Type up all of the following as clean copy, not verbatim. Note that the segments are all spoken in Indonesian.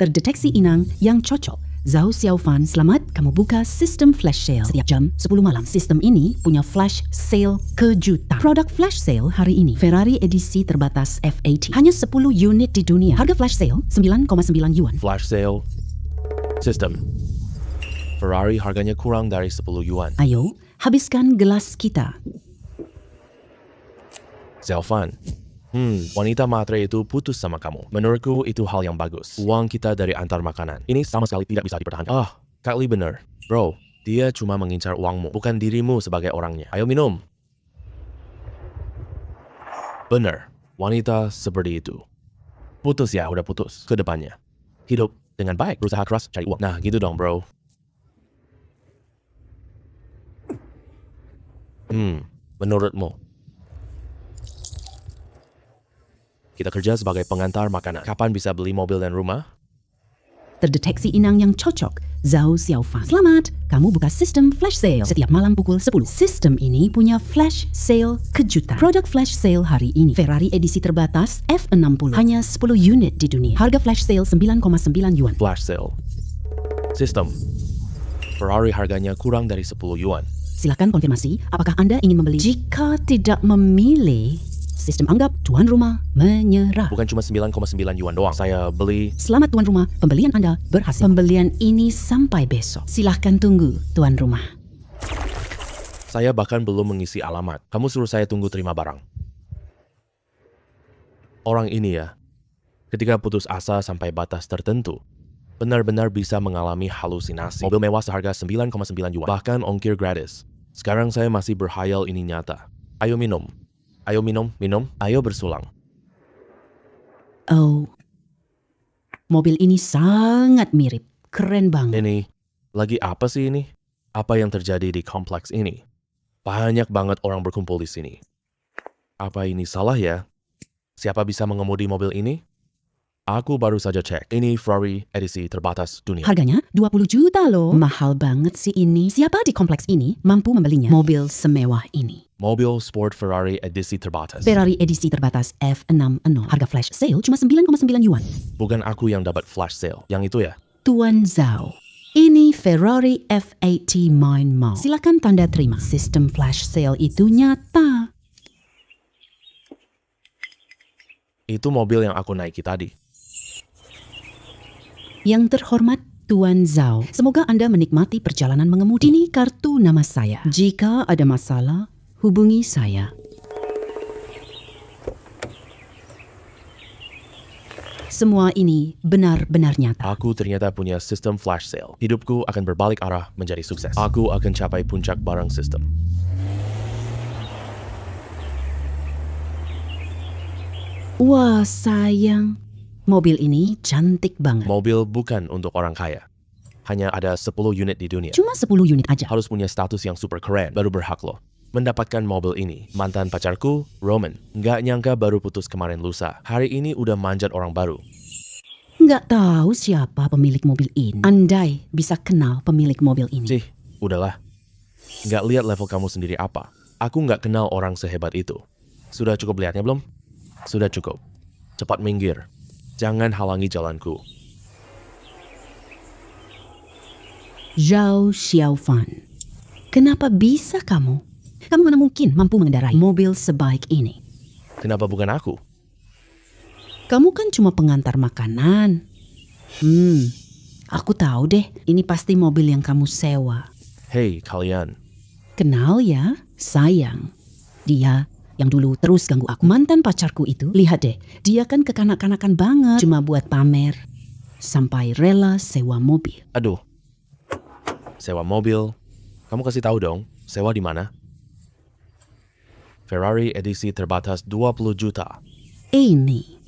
Terdeteksi inang yang cocok. Zhao Xiaofan, selamat kamu buka sistem flash sale setiap jam 10 malam. Sistem ini punya flash sale kejutan. Produk flash sale hari ini Ferrari edisi terbatas F80. Hanya 10 unit di dunia. Harga flash sale 9,9 yuan. Flash sale system. Ferrari harganya kurang dari 10 yuan. Ayo, habiskan gelas kita. Xiaofan, wanita matre itu putus sama kamu. Menurutku itu hal yang bagus. Uang kita dari antar makanan. Ini sama sekali tidak bisa dipertahankan. Kak Li bener. Bro, dia cuma mengincar uangmu, bukan dirimu sebagai orangnya. Ayo minum. Bener, wanita seperti itu. Putus ya, udah putus. Kedepannya, hidup dengan baik, berusaha keras, cari uang. Nah, gitu dong bro. Menurutmu? Kita kerja sebagai pengantar makanan. Kapan bisa beli mobil dan rumah? Terdeteksi inang yang cocok. Zhao Xiaofan. Selamat, kamu buka sistem flash sale setiap malam pukul 10. Sistem ini punya flash sale kejutan. Produk flash sale hari ini Ferrari edisi terbatas F60. Hanya 10 unit di dunia. Harga flash sale 9,9 yuan. Flash sale. Sistem. Ferrari harganya kurang dari 10 yuan. Silakan konfirmasi apakah Anda ingin membeli. Jika tidak memilih, sistem anggap tuan rumah menyerah. Bukan cuma 9,9 yuan doang. Saya beli. Selamat tuan rumah, pembelian Anda berhasil. Pembelian ini sampai besok. Silahkan tunggu tuan rumah. Saya bahkan belum mengisi alamat. Kamu suruh saya tunggu terima barang. Orang ini ya, ketika putus asa sampai batas tertentu, benar-benar bisa mengalami halusinasi. Mobil mewah seharga 9,9 yuan, bahkan ongkir gratis. Sekarang saya masih berhayal ini nyata. Ayo minum. Ayo minum. Ayo bersulang. Oh, mobil ini sangat mirip. Keren banget. Ini, lagi apa sih ini? Apa yang terjadi di kompleks ini? Banyak banget orang berkumpul di sini. Apa ini salah ya? Siapa bisa mengemudi mobil ini? Aku baru saja cek. Ini Ferrari edisi terbatas dunia. Harganya 20 juta loh. Mahal banget sih ini. Siapa di kompleks ini mampu membelinya? Mobil semewah ini. Mobil sport Ferrari edisi terbatas. Ferrari edisi terbatas F60. Harga flash sale cuma 9,9 yuan. Bukan aku yang dapat flash sale. Yang itu ya? Tuan Zhao, ini Ferrari F80 main mau. Silakan tanda terima. Sistem flash sale itu nyata. Itu mobil yang aku naiki tadi. Yang terhormat Tuan Zhao, semoga Anda menikmati perjalanan mengemudi. Ini kartu nama saya. Jika ada masalah, hubungi saya. Semua ini benar-benar nyata. Aku ternyata punya sistem flash sale. Hidupku akan berbalik arah menjadi sukses. Aku akan capai puncak barang sistem. Wah, sayang. Mobil ini cantik banget. Mobil bukan untuk orang kaya. Hanya ada 10 unit di dunia. Cuma 10 unit aja. Harus punya status yang super keren, baru berhak loh mendapatkan mobil ini. Mantan pacarku, Roman, nggak nyangka baru putus kemarin lusa. Hari ini udah manjat orang baru. Nggak tahu siapa pemilik mobil ini. Andai bisa kenal pemilik mobil ini. Cih, udahlah. Nggak lihat level kamu sendiri apa. Aku nggak kenal orang sehebat itu. Sudah cukup lihatnya belum? Sudah cukup. Cepat minggir. Jangan halangi jalanku. Zhao Xiaofan. Kenapa bisa kamu? Kamu mana mungkin mampu mengendarai mobil sebaik ini? Kenapa bukan aku? Kamu kan cuma pengantar makanan. Aku tahu deh, ini pasti mobil yang kamu sewa. Hei kalian. Kenal ya, sayang. Dia yang dulu terus ganggu aku. Mantan pacarku itu, lihat deh, dia kan kekanak-kanakan banget. Cuma buat pamer. Sampai rela sewa mobil. Aduh. Sewa mobil. Kamu kasih tahu dong, sewa di mana? Ferrari edisi terbatas 20 juta. Ini.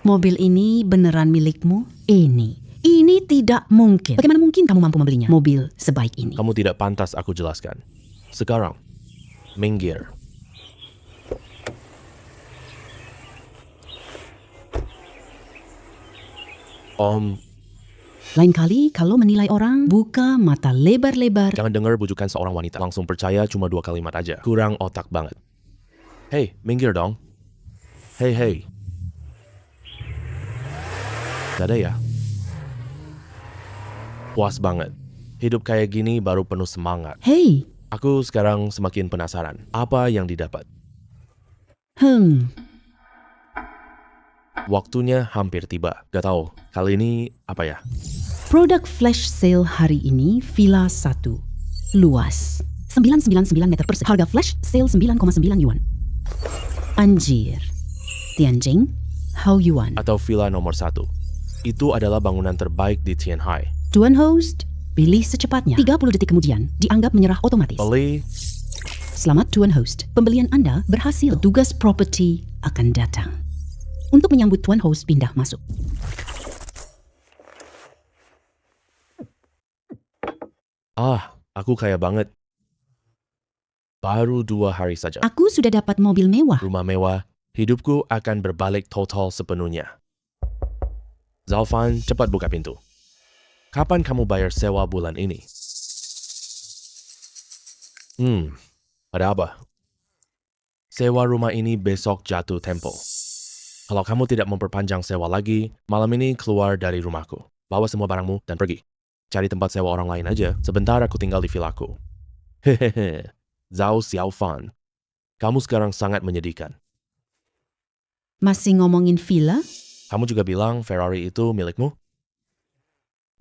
Mobil ini beneran milikmu? Ini tidak mungkin. Bagaimana mungkin kamu mampu membelinya? Mobil sebaik ini. Kamu tidak pantas aku jelaskan. Sekarang, minggir. Lain kali kalau menilai orang, buka mata lebar-lebar. Jangan dengar bujukan seorang wanita. Langsung percaya cuma 2 kalimat aja. Kurang otak banget. Hei, minggir dong. Hei. Gak ada ya? Puas banget. Hidup kayak gini baru penuh semangat. Hey, Aku sekarang semakin penasaran. Apa yang didapat? Waktunya hampir tiba. Gak tahu, kali ini apa ya? produk flash sale hari ini Villa 1. Luas 999 meter persegi. Harga flash sale 9,9 yuan. Anjir. Tianjin, Haoyuan. Atau villa nomor 1. Itu adalah bangunan terbaik di Tianhai. Tuan host, pilih secepatnya. 30 detik kemudian dianggap menyerah otomatis. Beli, Selamat Tuan host, pembelian Anda berhasil. Petugas properti akan datang untuk menyambut Tuan host pindah masuk. aku kaya banget. Baru 2 hari saja. Aku sudah dapat mobil mewah. Rumah mewah, hidupku akan berbalik total sepenuhnya. Zalfan, cepat buka pintu. Kapan kamu bayar sewa bulan ini? Ada apa? Sewa rumah ini besok jatuh tempo. Kalau kamu tidak memperpanjang sewa lagi, malam ini keluar dari rumahku. Bawa semua barangmu dan pergi. Cari tempat sewa orang lain aja. Sebentar aku tinggal di villaku. Hehehe. Zhao Xiaofan. Kamu sekarang sangat menyedihkan. Masih ngomongin villa? Kamu juga bilang Ferrari itu milikmu?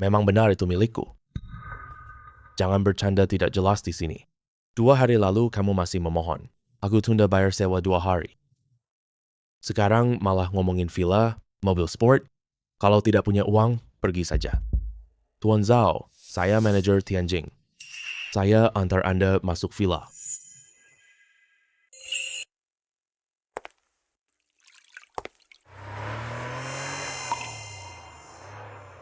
Memang benar itu milikku. Jangan bercanda tidak jelas di sini. 2 hari lalu kamu masih memohon. Aku tunda bayar sewa 2 hari. Sekarang malah ngomongin villa, mobil sport. Kalau tidak punya uang, pergi saja. Tuan Zhao, saya manajer Tianjin. Saya antar Anda masuk villa.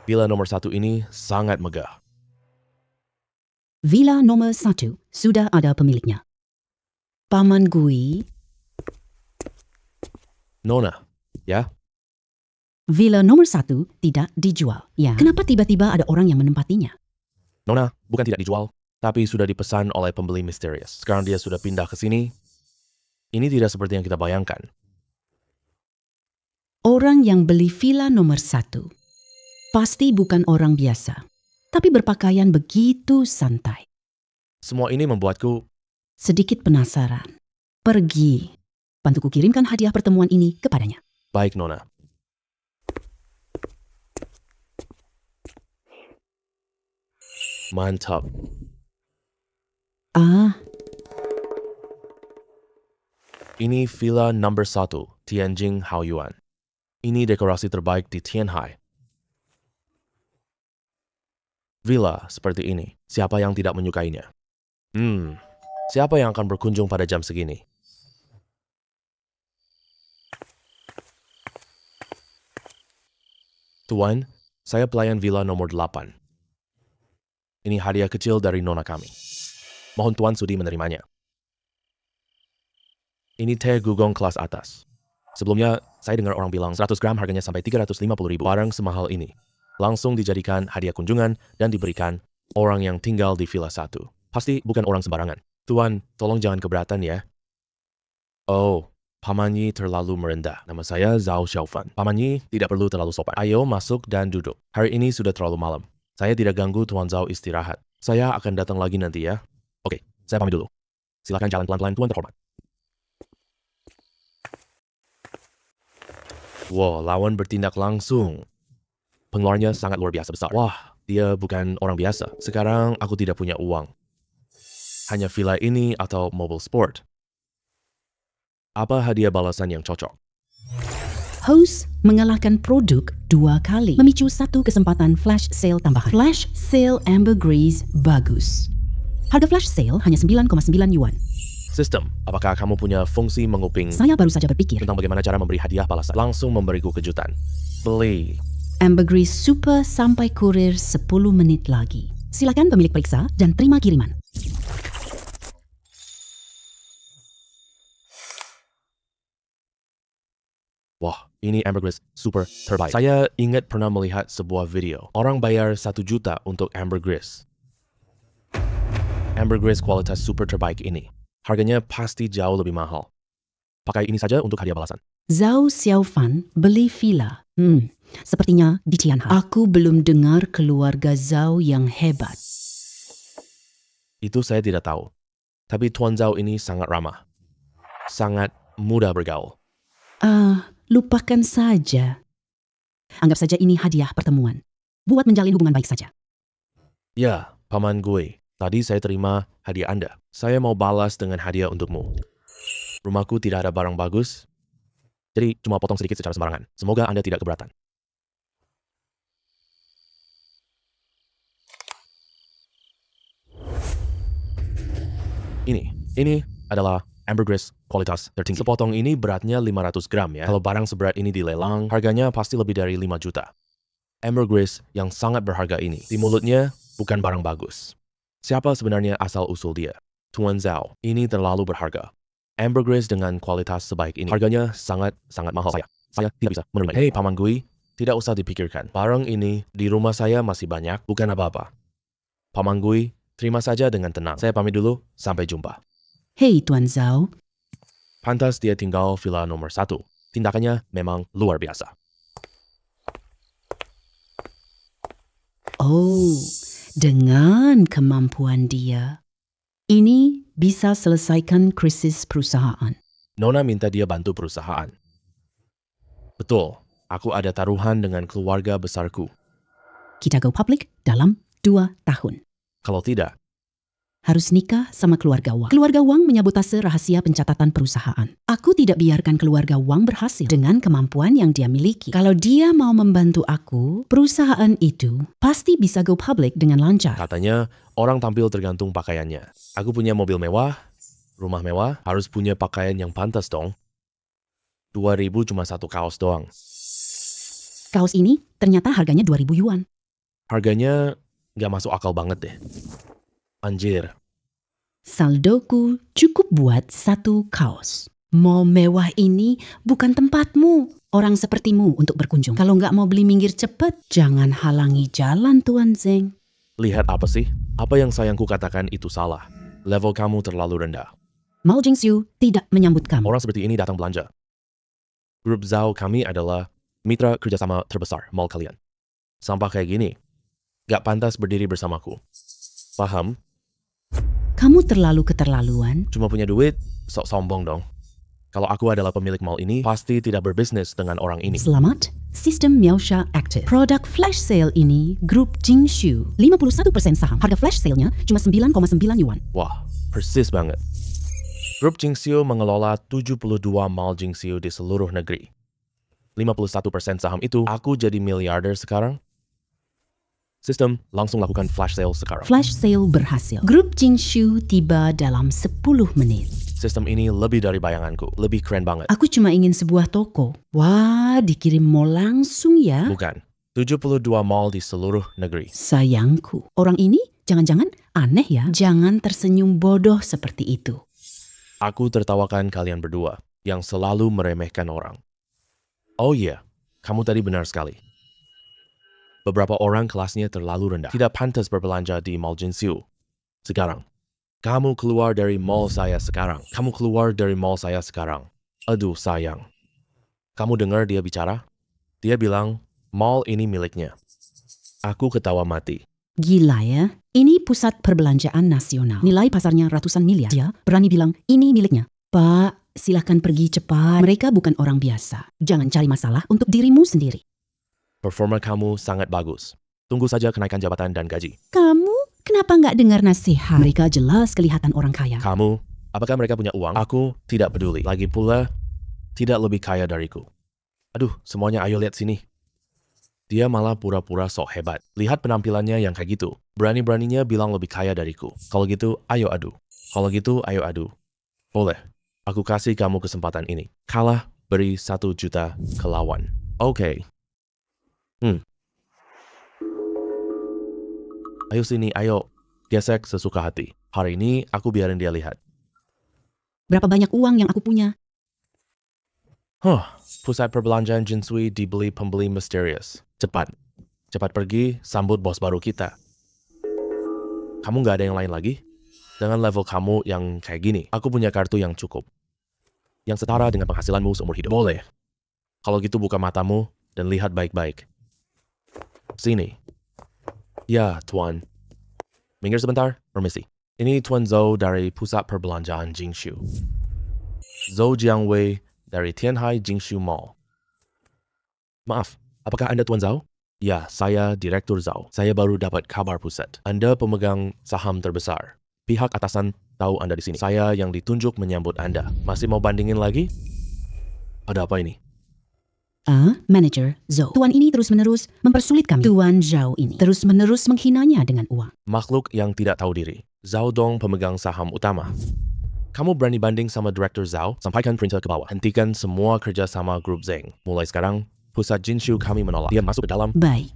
Villa nomor 1 ini sangat megah. Villa nomor 1 sudah ada pemiliknya. Paman Gui. Nona, ya? Villa nomor 1 tidak dijual. Ya. Kenapa tiba-tiba ada orang yang menempatinya? Nona, bukan tidak dijual, tapi sudah dipesan oleh pembeli misterius. Sekarang dia sudah pindah ke sini. Ini tidak seperti yang kita bayangkan. Orang yang beli villa nomor 1 pasti bukan orang biasa, tapi berpakaian begitu santai. Semua ini membuatku Sedikit penasaran. Pergi. Bantuku kirimkan hadiah pertemuan ini kepadanya. baik, Nona. Mantap. Ini villa number 1, Tianjin Haoyuan. Ini dekorasi terbaik di Tianhai. Villa seperti ini, siapa yang tidak menyukainya? Siapa yang akan berkunjung pada jam segini? Tuan, saya pelayan villa nomor 8. Ini hadiah kecil dari nona kami. Mohon Tuan sudi menerimanya. Ini teh gugong kelas atas. Sebelumnya, saya dengar orang bilang 100 gram harganya sampai 350.000. Barang semahal ini langsung dijadikan hadiah kunjungan dan diberikan orang yang tinggal di villa 1. Pasti bukan orang sembarangan. Tuan, tolong jangan keberatan ya. Oh, Paman Yi terlalu merendah. Nama saya Zhao Xiaofan. Paman Yi tidak perlu terlalu sopan. Ayo masuk dan duduk. Hari ini sudah terlalu malam. Saya tidak ganggu Tuan Zhao istirahat. Saya akan datang lagi nanti ya. Oke, saya pamit dulu. Silakan jalan pelan-pelan, Tuan terhormat. Wow, lawan bertindak langsung. Pengeluarannya sangat luar biasa besar. Wah, dia bukan orang biasa. Sekarang aku tidak punya uang. Hanya villa ini atau mobil sport. Apa hadiah balasan yang cocok? Host mengalahkan produk 2 kali, memicu 1 kesempatan flash sale tambahan. Flash sale ambergris bagus. Harga flash sale hanya 9,9 yuan. Sistem, apakah kamu punya fungsi menguping Saya baru saja berpikir. tentang bagaimana cara memberi hadiah balasan? Langsung memberiku kejutan. Beli. Ambergris super sampai kurir 10 menit lagi. Silakan pemilik periksa dan terima kiriman. Wah, ini ambergris super terbaik. Saya ingat pernah melihat sebuah video. Orang bayar 1 juta untuk ambergris. Ambergris kualitas super terbaik ini. Harganya pasti jauh lebih mahal. Pakai ini saja untuk hadiah balasan. Zhao Xiaofan beli villa. Sepertinya di Tianha. Aku belum dengar keluarga Zhao yang hebat. Itu saya tidak tahu. Tapi Tuan Zhao ini sangat ramah. Sangat mudah bergaul. Lupakan saja. Anggap saja ini hadiah pertemuan. Buat menjalin hubungan baik saja. Ya, Paman gue. Tadi saya terima hadiah Anda. Saya mau balas dengan hadiah untukmu. Rumahku tidak ada barang bagus, jadi cuma potong sedikit secara sembarangan. Semoga Anda tidak keberatan. Ini adalah ambergris kualitas tertinggi. Sepotong ini beratnya 500 gram ya. Kalau barang seberat ini dilelang, harganya pasti lebih dari 5 juta. Ambergris yang sangat berharga ini, di mulutnya bukan barang bagus. Siapa sebenarnya asal-usul dia? Tuan Zhao, ini terlalu berharga. Ambergris dengan kualitas sebaik ini, harganya sangat mahal. Saya tidak bisa menerima. Hei Paman Gui, tidak usah dipikirkan. Barang ini di rumah saya masih banyak, bukan apa-apa. Paman Gui, terima saja dengan tenang. Saya pamit dulu, sampai jumpa. Hei Tuan Zhao, Pantas dia tinggal villa nomor 1. Tindakannya memang luar biasa. oh, dengan kemampuan dia, ini bisa selesaikan krisis perusahaan. Nona minta dia bantu perusahaan. Betul, aku ada taruhan dengan keluarga besarku. Kita go public dalam 2 tahun. Kalau tidak, Harus nikah sama keluarga Wang. Keluarga Wang menyabotase rahasia pencatatan perusahaan. Aku tidak biarkan keluarga Wang berhasil dengan kemampuan yang dia miliki. Kalau dia mau membantu aku, perusahaan itu pasti bisa go public dengan lancar. katanya orang tampil tergantung pakaiannya. Aku punya mobil mewah, rumah mewah, harus punya pakaian yang pantas dong. 2.000 cuma satu kaos doang. Kaos ini ternyata harganya 2.000 yuan. Harganya nggak masuk akal banget deh. Anjir, Saldoku cukup buat 1 kaos. Mall mewah ini bukan tempatmu. Orang sepertimu untuk berkunjung. Kalau nggak mau beli minggir cepet, jangan halangi jalan Tuan Zeng. lihat apa sih? Apa yang sayangku katakan itu salah. Level kamu terlalu rendah. Mall Jingxiu tidak menyambut kamu. Orang seperti ini datang belanja. Grup Zhao kami adalah mitra kerjasama terbesar mall kalian. Sampah kayak gini, gak pantas berdiri bersamaku. Paham? Kamu terlalu keterlaluan. Cuma punya duit, sok sombong dong. Kalau aku adalah pemilik mall ini, pasti tidak berbisnis dengan orang ini. Selamat, sistem Miaosha aktif. Produk flash sale ini grup Jingxiu. 51% saham. Harga flash sale-nya cuma 9,9 yuan. Wah, persis banget. Grup Jingxiu mengelola 72 mall Jingxiu di seluruh negeri. 51% saham itu, aku jadi miliarder sekarang. Sistem langsung lakukan flash sale sekarang. Flash sale berhasil. Grup Jingxiu tiba dalam 10 menit. Sistem ini lebih dari bayanganku, lebih keren banget. Aku cuma ingin sebuah toko. Wah, dikirim mall langsung ya. Bukan, 72 mall di seluruh negeri. Sayangku, orang ini jangan-jangan aneh ya. Jangan tersenyum bodoh seperti itu. Aku tertawakan kalian berdua yang selalu meremehkan orang. Oh iya, kamu tadi benar sekali. Beberapa orang kelasnya terlalu rendah. Tidak pantas berbelanja di mall Jingxiu. Sekarang, kamu keluar dari mall saya sekarang. Kamu keluar dari mall saya sekarang. Aduh sayang. Kamu dengar dia bicara? Dia bilang, mall ini miliknya. Aku ketawa mati. Gila ya. Ini pusat perbelanjaan nasional. Nilai pasarnya ratusan miliar. Dia berani bilang, ini miliknya. Pak, silahkan pergi cepat. Mereka bukan orang biasa. Jangan cari masalah untuk dirimu sendiri. Performa kamu sangat bagus. Tunggu saja kenaikan jabatan dan gaji. Kamu kenapa nggak dengar nasihat? Mereka jelas kelihatan orang kaya. Kamu, apakah mereka punya uang? Aku tidak peduli. Lagi pula, tidak lebih kaya dariku. Aduh, semuanya ayo lihat sini. Dia malah pura-pura sok hebat. Lihat penampilannya yang kayak gitu. Berani-beraninya bilang lebih kaya dariku. Kalau gitu, ayo adu. Kalau gitu, ayo adu. Boleh. Aku kasih kamu kesempatan ini. Kalah, beri 1 juta ke lawan. Oke. Ayo sini, ayo. Gesek sesuka hati. Hari ini, aku biarin dia lihat. Berapa banyak uang yang aku punya? Pusat perbelanjaan Jinsui dibeli pembeli misterius. Cepat. Cepat pergi, sambut bos baru kita. Kamu nggak ada yang lain lagi? Dengan level kamu yang kayak gini, aku punya kartu yang cukup. yang setara dengan penghasilanmu seumur hidup. Boleh. Kalau gitu buka matamu dan lihat baik-baik. Sini. Ya, Tuan. Minggir sebentar, permisi. Ini Tuan Zhou dari Pusat Perbelanjaan Jingshu. Zhou Jiangwei dari Tianhai Jingshu Mall. Maaf, apakah Anda Tuan Zhou? Ya, saya Direktur Zhou. Saya baru dapat kabar pusat. Anda pemegang saham terbesar. Pihak atasan tahu Anda di sini. Saya yang ditunjuk menyambut Anda. Masih mau bandingin lagi? Ada apa ini? Manager Zhou. Tuan ini terus-menerus mempersulit kami. Tuan Zhou ini terus-menerus menghinanya dengan uang. Makhluk yang tidak tahu diri. Zhao Dong pemegang saham utama. Kamu berani banding sama Direktur Zhao? Sampaikan perintah ke bawah. Hentikan semua kerjasama grup Zeng. Mulai sekarang, pusat Jinshu kami menolak. Dia masuk ke dalam. Baik.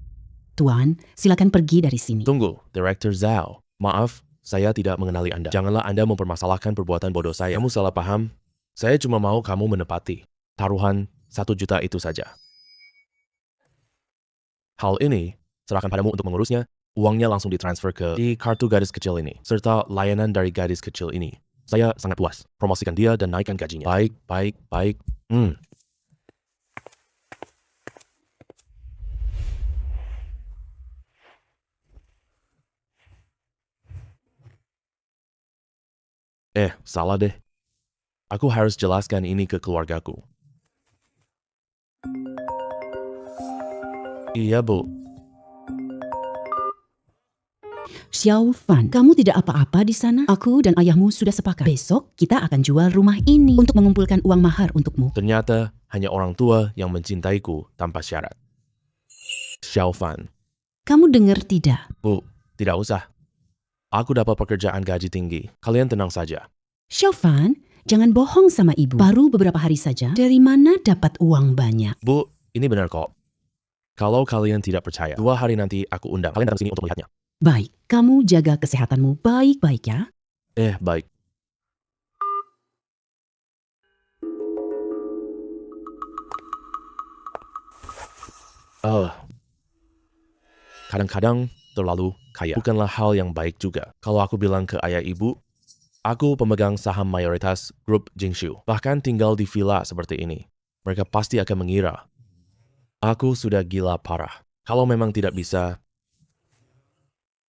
Tuan, silakan pergi dari sini. Tunggu, Direktur Zhao. Maaf, saya tidak mengenali Anda. Janganlah Anda mempermasalahkan perbuatan bodoh saya. Kamu salah paham. Saya cuma mau kamu menepati taruhan 1 juta itu saja. Hal ini, serahkan padamu untuk mengurusnya. Uangnya langsung ditransfer di kartu gadis kecil ini, serta layanan dari gadis kecil ini. Saya sangat puas. Promosikan dia dan naikkan gajinya. Baik. Salah deh. Aku harus jelaskan ini ke keluargaku. Iya, Bu. Xiao Fan, kamu tidak apa-apa di sana? Aku dan ayahmu sudah sepakat. Besok kita akan jual rumah ini untuk mengumpulkan uang mahar untukmu. Ternyata hanya orang tua yang mencintaiku tanpa syarat. Xiao Fan. Kamu dengar tidak? Bu, tidak usah. Aku dapat pekerjaan gaji tinggi. Kalian tenang saja. Xiao Fan, jangan bohong sama ibu. Baru beberapa hari saja, dari mana dapat uang banyak? Bu, ini benar kok. Kalau kalian tidak percaya, 2 hari nanti aku undang kalian datang sini untuk melihatnya. Baik, kamu jaga kesehatanmu baik-baik ya. Baik. Kadang-kadang terlalu kaya bukanlah hal yang baik juga. Kalau aku bilang ke ayah ibu, aku pemegang saham mayoritas grup Jingshu, bahkan tinggal di villa seperti ini, mereka pasti akan mengira aku sudah gila parah. Kalau memang tidak bisa,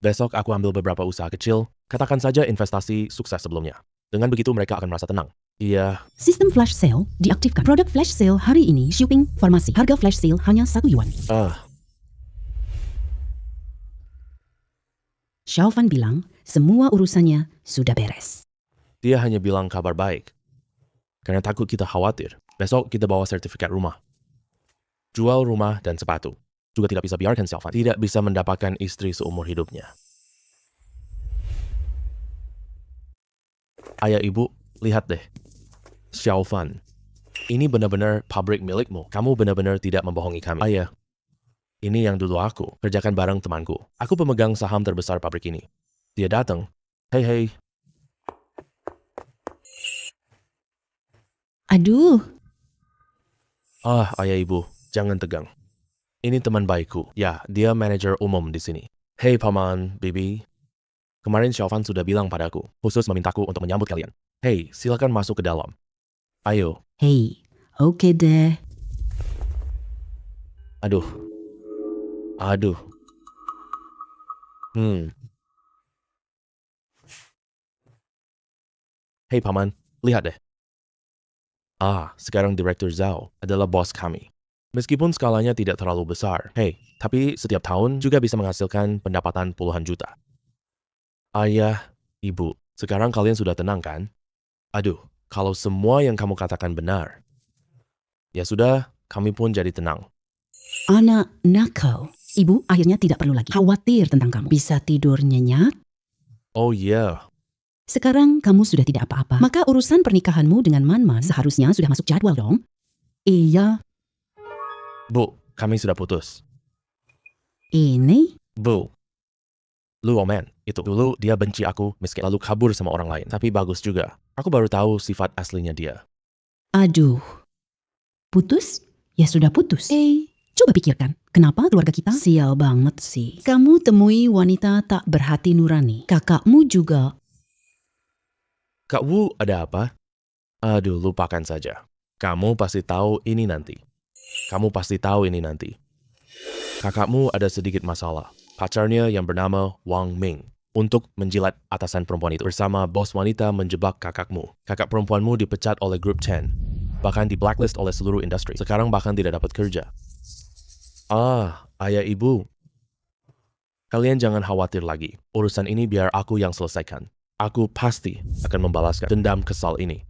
besok aku ambil beberapa usaha kecil, katakan saja investasi sukses sebelumnya. Dengan begitu mereka akan merasa tenang. Iya. Sistem flash sale diaktifkan. Produk flash sale hari ini shipping farmasi. Harga flash sale hanya 1 yuan. Xiao Fan bilang semua urusannya sudah beres. Dia hanya bilang kabar baik. Karena takut kita khawatir. Besok kita bawa sertifikat rumah. Jual rumah dan sepatu. Juga tidak bisa biarkan Xiao Fan tidak bisa mendapatkan istri seumur hidupnya. Ayah ibu, lihat deh. Xiao Fan, ini benar-benar pabrik milikmu. Kamu benar-benar tidak membohongi kami. Ayah, ini yang dulu aku kerjakan bareng temanku. Aku pemegang saham terbesar pabrik ini. Dia datang. Hei. Aduh. Ayah ibu, jangan tegang. Ini teman baikku. Ya, dia manajer umum di sini. Hei Paman, Bibi. Kemarin Xiao Fan sudah bilang padaku, khusus memintaku untuk menyambut kalian. Hei, silakan masuk ke dalam. Ayo. Hei, oke deh. Aduh. Hei Paman, lihat deh. Sekarang Direktur Zhao adalah bos kami. Meskipun skalanya tidak terlalu besar, tapi setiap tahun juga bisa menghasilkan pendapatan puluhan juta. Ayah, ibu, sekarang kalian sudah tenang kan? Aduh, kalau semua yang kamu katakan benar, ya sudah, kami pun jadi tenang. Anak nakal. Ibu akhirnya tidak perlu lagi khawatir tentang kamu. Bisa tidur nyenyak. Oh iya. Sekarang kamu sudah tidak apa-apa. Maka urusan pernikahanmu dengan Man seharusnya sudah masuk jadwal dong. Iya. Bu, kami sudah putus. Ini? Bu, Lu Omen, itu dulu dia benci aku, miskin, lalu kabur sama orang lain. Tapi bagus juga. Aku baru tahu sifat aslinya dia. Aduh. Putus? Ya sudah putus. Coba pikirkan, kenapa keluarga kita sial banget sih. Kamu temui wanita tak berhati nurani. Kakakmu juga. Kak Wu ada apa? Aduh, lupakan saja. Kamu pasti tahu ini nanti. Kakakmu ada sedikit masalah. Pacarnya yang bernama Wang Ming untuk menjilat atasan perempuan itu. Bersama bos wanita menjebak kakakmu. Kakak perempuanmu dipecat oleh grup Chen. Bahkan di blacklist oleh seluruh industri. Sekarang bahkan tidak dapat kerja. Ayah ibu. Kalian jangan khawatir lagi. Urusan ini biar aku yang selesaikan. Aku pasti akan membalaskan dendam kesal ini.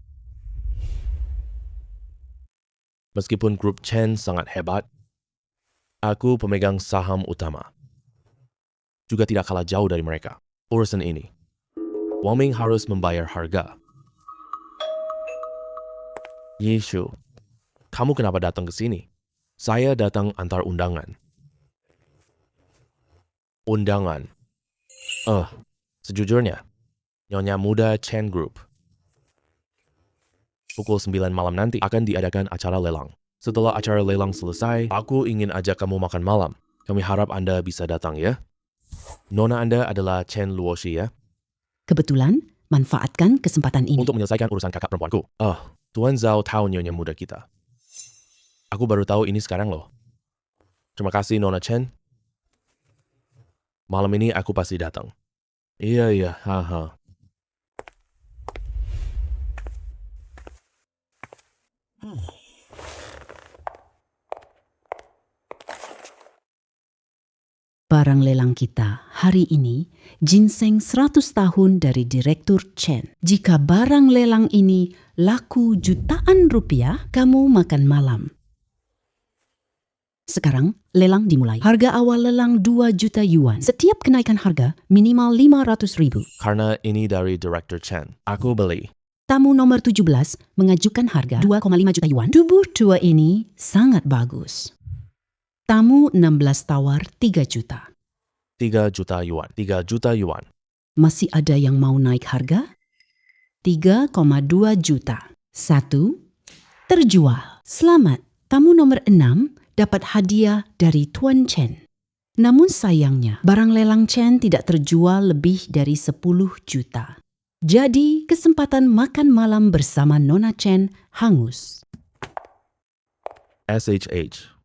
Meskipun grup Chen sangat hebat, aku pemegang saham utama. Juga tidak kalah jauh dari mereka. Urusan ini, Wang Ming harus membayar harga. Yishu, kamu kenapa datang ke sini? Saya datang antar undangan. Sejujurnya, Nyonya Muda Chen Group. Pukul 9 malam nanti akan diadakan acara lelang. Setelah acara lelang selesai, aku ingin ajak kamu makan malam. Kami harap Anda bisa datang ya. Nona Anda adalah Chen Luoshi ya. Kebetulan, manfaatkan kesempatan ini. Untuk menyelesaikan urusan kakak perempuanku. Tuan Zhao tahu Nyonya Muda kita. Aku baru tahu ini sekarang loh. Terima kasih Nona Chen. Malam ini aku pasti datang. Iya, haha. Barang lelang kita hari ini, ginseng 100 tahun dari Direktur Chen. Jika barang lelang ini laku jutaan rupiah, kamu makan malam. Sekarang, lelang dimulai. Harga awal lelang 2 juta yuan. Setiap kenaikan harga minimal 500.000. Karena ini dari Director Chen, aku beli. Tamu nomor 17 mengajukan harga 2,5 juta yuan. Tubuh tua ini sangat bagus. Tamu 16 tawar 3 juta. 3 juta yuan. Masih ada yang mau naik harga? 3,2 juta. 1. Terjual. Selamat. Tamu nomor 6 dapat hadiah dari Tuan Chen. Namun sayangnya, barang lelang Chen tidak terjual lebih dari 10 juta. Jadi, kesempatan makan malam bersama Nona Chen hangus. SHH.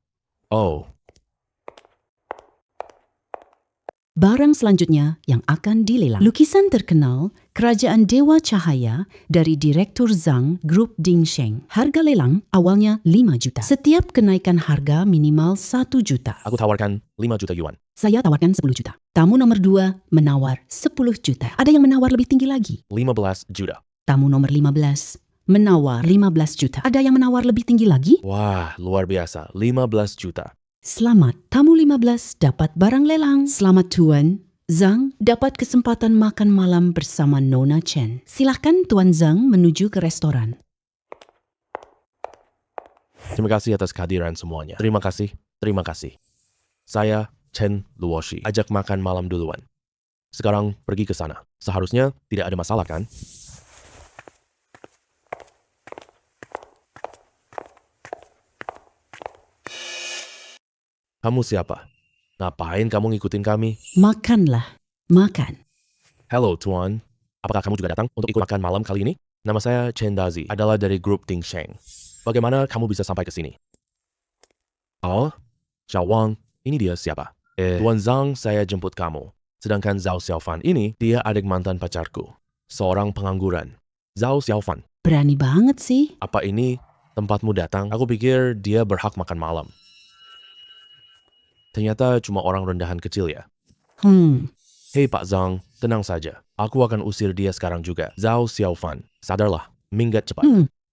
Barang selanjutnya yang akan dilelang. Lukisan terkenal Kerajaan Dewa Cahaya dari Direktur Zhang Grup Dingsheng. Harga lelang awalnya 5 juta. Setiap kenaikan harga minimal 1 juta. Aku tawarkan 5 juta yuan. Saya tawarkan 10 juta. Tamu nomor 2 menawar 10 juta. Ada yang menawar lebih tinggi lagi. 15 juta. Tamu nomor 15 menawar 15 juta. Ada yang menawar lebih tinggi lagi? Wah, luar biasa. 15 juta. Selamat, tamu 15 dapat barang lelang. Selamat Tuan. Zhang dapat kesempatan makan malam bersama Nona Chen. Silahkan Tuan Zhang menuju ke restoran. Terima kasih atas kehadiran semuanya. Terima kasih. Saya Chen Luoshi. Ajak makan malam duluan. Sekarang pergi ke sana. Seharusnya tidak ada masalah kan? Kamu siapa? Ngapain kamu ngikutin kami? Makanlah, makan. Hello, Tuan. Apakah kamu juga datang untuk ikut makan malam kali ini? Nama saya Chen Dazi, adalah dari grup Dingsheng. Bagaimana kamu bisa sampai ke sini? Xiao Wang, ini dia siapa? Tuan Zhang, saya jemput kamu. Sedangkan Zhao Xiaofan ini, dia adik mantan pacarku. Seorang pengangguran. Zhao Xiaofan. Berani banget sih. Apa ini tempatmu datang? Aku pikir dia berhak makan malam. Ternyata cuma orang rendahan kecil ya. Hei Pak Zhang, tenang saja. Aku akan usir dia sekarang juga. Zhao Xiaofan, sadarlah. Minggat cepat.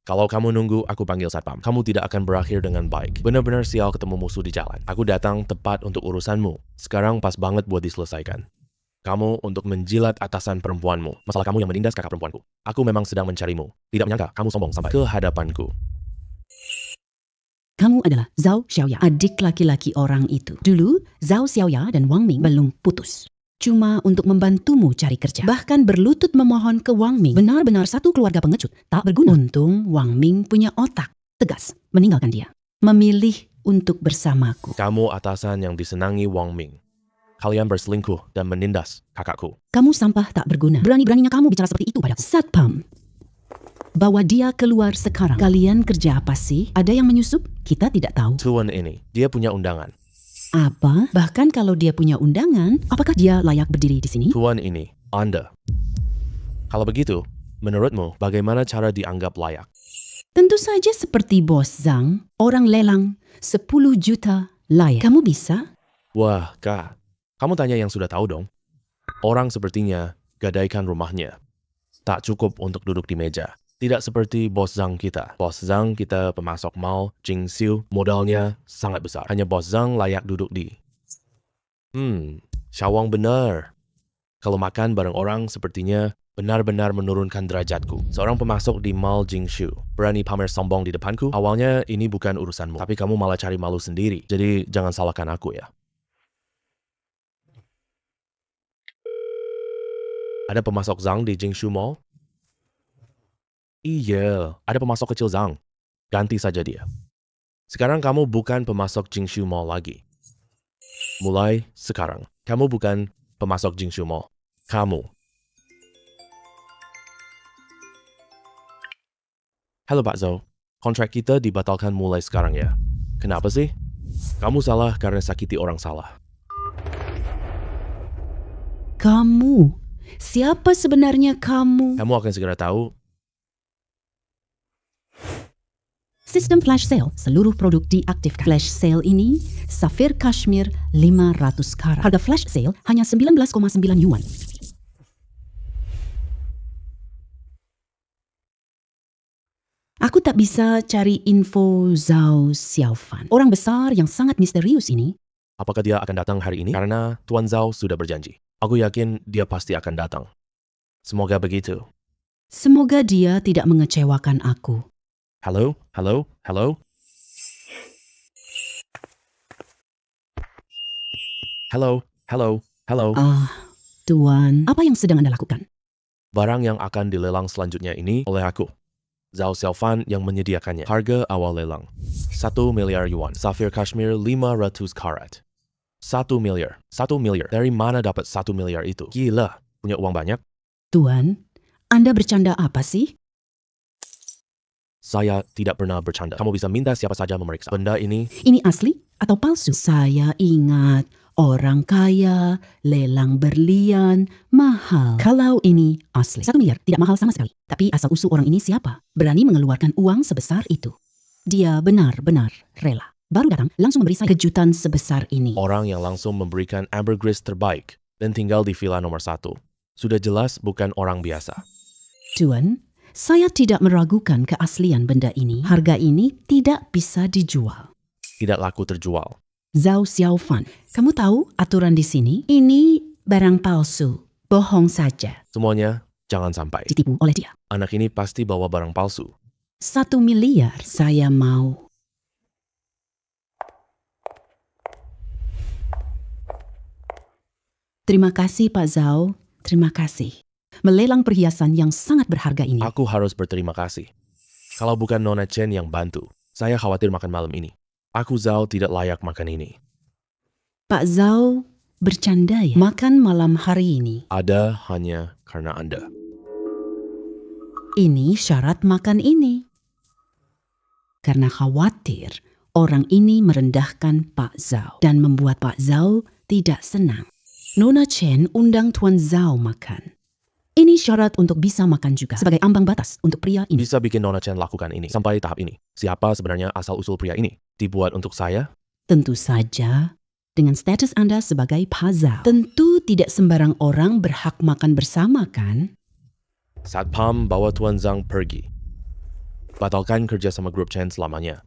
Kalau kamu nunggu, aku panggil satpam. Kamu tidak akan berakhir dengan baik. Benar-benar sial ketemu musuh di jalan. Aku datang tepat untuk urusanmu. Sekarang pas banget buat diselesaikan. Kamu untuk menjilat atasan perempuanmu. Masalah kamu yang menindas kakak perempuanku. Aku memang sedang mencarimu. Tidak menyangka kamu sombong sampai ke hadapanku. Kamu adalah Zhao Xiaoya, adik laki-laki orang itu. Dulu, Zhao Xiaoya dan Wang Ming belum putus. Cuma untuk membantumu cari kerja. Bahkan berlutut memohon ke Wang Ming. Benar-benar satu keluarga pengecut. Tak berguna. Untung Wang Ming punya otak. Tegas, meninggalkan dia. Memilih untuk bersamaku. Kamu atasan yang disenangi Wang Ming. Kalian berselingkuh dan menindas kakakku. Kamu sampah tak berguna. Berani-beraninya kamu bicara seperti itu padaku. Satpam. Bawa dia keluar sekarang. Kalian kerja apa sih? Ada yang menyusup? Kita tidak tahu. Tuan ini, dia punya undangan. Apa? Bahkan kalau dia punya undangan, apakah dia layak berdiri di sini? Tuan ini, Anda. Kalau begitu, menurutmu bagaimana cara dianggap layak? Tentu saja seperti Bos Zhang, orang lelang 10 juta layak. Kamu bisa? Wah, Kak, kamu tanya yang sudah tahu dong. Orang sepertinya gadaikan rumahnya. Tak cukup untuk duduk di meja. Tidak seperti Bos Zhang kita. Bos Zhang kita pemasok mall, Jingxiu, modalnya sangat besar. Hanya Bos Zhang layak duduk di... Syawang benar. Kalau makan bareng orang sepertinya benar-benar menurunkan derajatku. Seorang pemasok di mall Jingxiu berani pamer sombong di depanku. Awalnya ini bukan urusanmu, tapi kamu malah cari malu sendiri. Jadi jangan salahkan aku ya. Ada pemasok Zhang di Jingxiu Mall? Iya, ada pemasok kecil Zhang. Ganti saja dia. Sekarang kamu bukan pemasok Jingxiu Mall lagi. Mulai sekarang, kamu bukan pemasok Jingxiu Mall. Kamu. Halo Pak Zhou, kontrak kita dibatalkan mulai sekarang ya. Kenapa sih? Kamu salah karena sakiti orang salah. Kamu? Siapa sebenarnya kamu? Kamu akan segera tahu. Sistem flash sale, seluruh produk diaktifkan. Flash sale ini, Safir Kashmir 500 karat. Harga flash sale hanya 19,9 yuan. Aku tak bisa cari info Zhao Xiaofan. Orang besar yang sangat misterius ini. Apakah dia akan datang hari ini? Karena Tuan Zhao sudah berjanji. Aku yakin dia pasti akan datang. Semoga begitu. Semoga dia tidak mengecewakan aku. Halo? Halo? Halo? Halo? Halo? Halo? Tuan, apa yang sedang Anda lakukan? Barang yang akan dilelang selanjutnya ini oleh aku. Zhao Xiaofan yang menyediakannya. Harga awal lelang 1 miliar yuan. Safir Kashmir 500 karat. 1 miliar. 1 miliar. Dari mana dapat 1 miliar itu? Gila, punya uang banyak? Tuan, Anda bercanda apa sih? Saya tidak pernah bercanda. Kamu bisa minta siapa saja memeriksa. Benda ini... Ini asli atau palsu? Saya ingat orang kaya, lelang berlian, mahal. Kalau ini asli, 1 miliar tidak mahal sama sekali. Tapi asal-usul orang ini siapa? Berani mengeluarkan uang sebesar itu. Dia benar-benar rela. Baru datang, langsung memberi saya kejutan sebesar ini. Orang yang langsung memberikan ambergris terbaik dan tinggal di villa nomor 1. Sudah jelas bukan orang biasa. Tuan, saya tidak meragukan keaslian benda ini. Harga ini tidak bisa dijual. Tidak laku terjual. Zhao Xiaofan, kamu tahu aturan di sini? Ini barang palsu, bohong saja. Semuanya jangan sampai. Ditipu oleh dia. Anak ini pasti bawa barang palsu. 1 miliar saya mau. Terima kasih Pak Zhao, terima kasih. Melelang perhiasan yang sangat berharga ini. Aku harus berterima kasih. Kalau bukan Nona Chen yang bantu, saya khawatir makan malam ini. Aku Zhao tidak layak makan ini. Pak Zhao bercanda ya? Makan malam hari ini. Ada hanya karena Anda. Ini syarat makan ini. Karena khawatir orang ini merendahkan Pak Zhao dan membuat Pak Zhao tidak senang. Nona Chen undang Tuan Zhao makan. Ini syarat untuk bisa makan juga sebagai ambang batas untuk pria ini. Bisa bikin Nona Chen lakukan ini sampai tahap ini. Siapa sebenarnya asal-usul pria ini? Dibuat untuk saya? Tentu saja, dengan status Anda sebagai Pak Zhao. Tentu tidak sembarang orang berhak makan bersama kan? Satpam bawa Tuan Zhang pergi. Batalkan kerja sama grup Chen selamanya.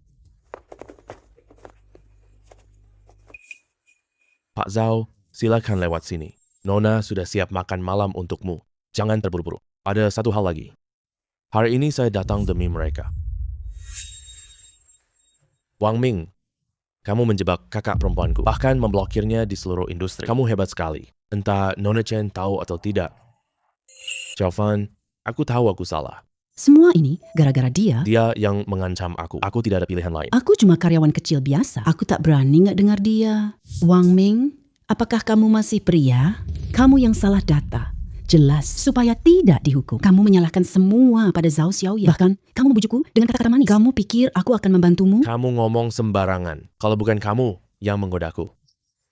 Pak Zhao, silakan lewat sini. Nona sudah siap makan malam untukmu. Jangan terburu-buru. Ada satu hal lagi. Hari ini saya datang demi mereka. Wang Ming, kamu menjebak kakak perempuanku. Bahkan memblokirnya di seluruh industri. Kamu hebat sekali. Entah Nona Chen tahu atau tidak. Xiaofan, aku tahu aku salah. Semua ini gara-gara dia. Dia yang mengancam aku. Aku tidak ada pilihan lain. Aku cuma karyawan kecil biasa. Aku tak berani nggak dengar dia. Wang Ming, apakah kamu masih pria? Kamu yang salah data. jelas supaya tidak dihukum. Kamu menyalahkan semua pada Zhao Xiaoya. Bahkan kamu membujukku dengan kata-kata manis. Kamu pikir aku akan membantumu? Kamu ngomong sembarangan. Kalau bukan kamu yang menggodaku.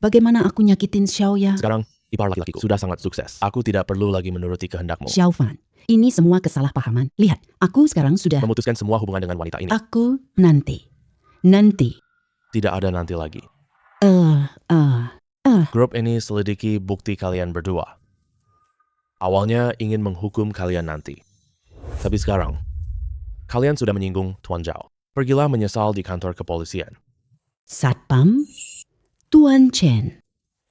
Bagaimana aku nyakitin Xiaoya? Sekarang, ipar laki-lakiku sudah sangat sukses. Aku tidak perlu lagi menuruti kehendakmu. Xiaofan, ini semua kesalahpahaman. Lihat, aku sekarang sudah... Memutuskan semua hubungan dengan wanita ini. Aku nanti. Tidak ada nanti lagi. Grup ini selidiki bukti kalian berdua. Awalnya ingin menghukum kalian nanti. Tapi sekarang, kalian sudah menyinggung Tuan Zhao. Pergilah menyesal di kantor kepolisian. Satpam, Tuan Chen.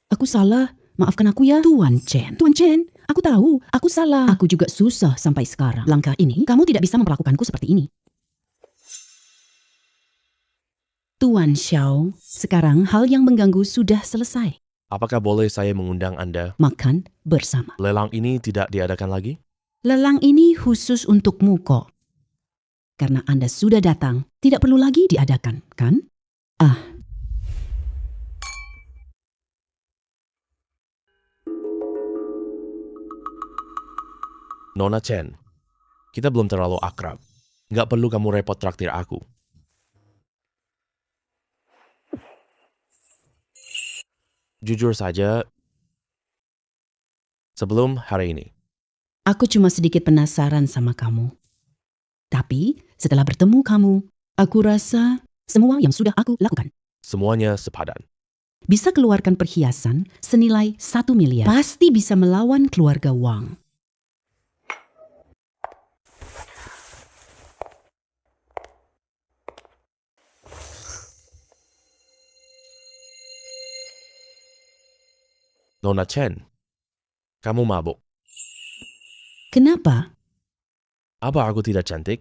Aku salah, maafkan aku ya, Tuan Chen. Tuan Chen, aku tahu, aku salah. Aku juga susah sampai sekarang. Langkah ini, kamu tidak bisa memperlakukanku seperti ini. Tuan Xiao, sekarang hal yang mengganggu sudah selesai. Apakah boleh saya mengundang Anda? Makan bersama. Lelang ini tidak diadakan lagi? Lelang ini khusus untukmu kok. Karena Anda sudah datang, tidak perlu lagi diadakan, kan? Nona Chen, kita belum terlalu akrab. Nggak perlu kamu repot traktir aku. Jujur saja, sebelum hari ini, Aku cuma sedikit penasaran sama kamu. Tapi setelah bertemu kamu, aku rasa semua yang sudah aku lakukan. semuanya sepadan. Bisa keluarkan perhiasan senilai 1 miliar. Pasti bisa melawan keluarga Wang. Nona Chen, kamu mabuk. Kenapa? Apa aku tidak cantik?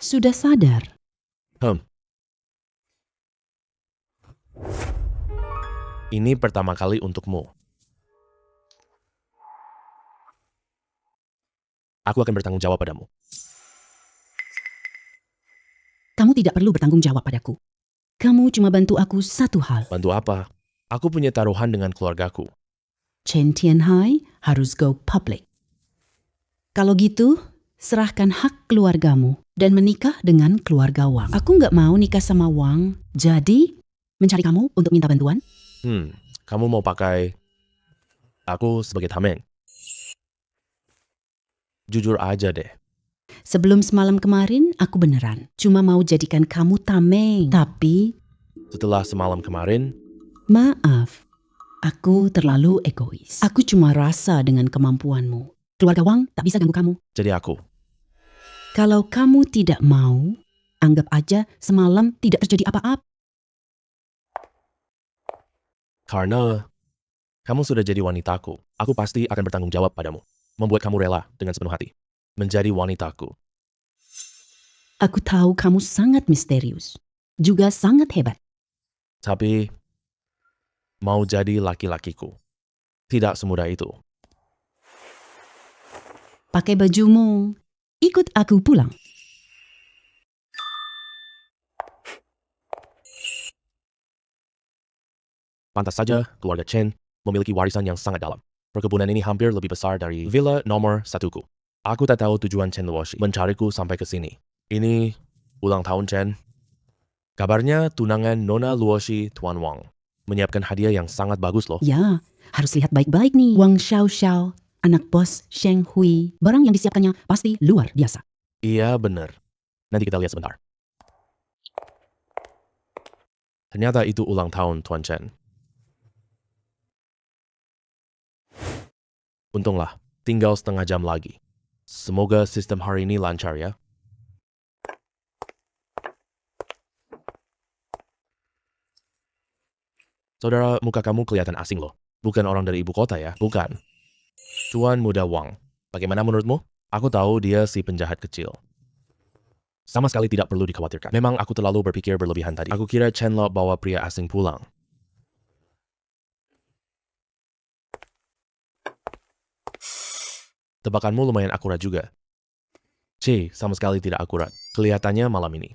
Sudah sadar? Ini pertama kali untukmu. Aku akan bertanggung jawab padamu. Kamu tidak perlu bertanggung jawab padaku. Kamu cuma bantu aku satu hal. Bantu apa? Aku punya taruhan dengan keluargaku. Chen Tianhai harus go public. Kalau gitu, serahkan hak keluargamu dan menikah dengan keluarga Wang. Aku nggak mau nikah sama Wang, jadi mencari kamu untuk minta bantuan. Kamu mau pakai aku sebagai tameng? Jujur aja deh. Sebelum semalam kemarin, aku beneran cuma mau jadikan kamu tameng. Tapi, Setelah semalam kemarin, maaf, aku terlalu egois. Aku cuma rasa dengan kemampuanmu. Keluarga Wang tak bisa ganggu kamu. jadi aku. Kalau kamu tidak mau, anggap aja semalam tidak terjadi apa-apa. Karena kamu sudah jadi wanitaku, aku pasti akan bertanggung jawab padamu. Membuat kamu rela dengan sepenuh hati. Menjadi wanitaku. Aku tahu kamu sangat misterius. Juga sangat hebat. Tapi, mau jadi laki-lakiku. Tidak semudah itu. Pakai bajumu. Ikut aku pulang. Pantas saja, keluarga Chen memiliki warisan yang sangat dalam. Perkebunan ini hampir lebih besar dari villa nomor 1-ku. Aku tak tahu tujuan Chen Luoshi mencariku sampai ke sini. Ini ulang tahun Chen. Kabarnya tunangan Nona Luoshi Tuan Wang menyiapkan hadiah yang sangat bagus loh. Ya, harus lihat baik-baik nih. Wang Xiao Xiao, anak bos Sheng Hui. Barang yang disiapkannya pasti luar biasa. Iya benar. Nanti kita lihat sebentar. Ternyata itu ulang tahun Tuan Chen. Untunglah, tinggal setengah jam lagi. Semoga sistem hari ini lancar ya. Saudara, muka kamu kelihatan asing loh. Bukan orang dari ibu kota ya? Bukan. Tuan Muda Wang, bagaimana menurutmu? Aku tahu dia si penjahat kecil. Sama sekali tidak perlu dikhawatirkan. Memang aku terlalu berpikir berlebihan tadi. Aku kira Chen Lo bawa pria asing pulang. Tebakanmu lumayan akurat juga. C, sama sekali tidak akurat. Kelihatannya malam ini.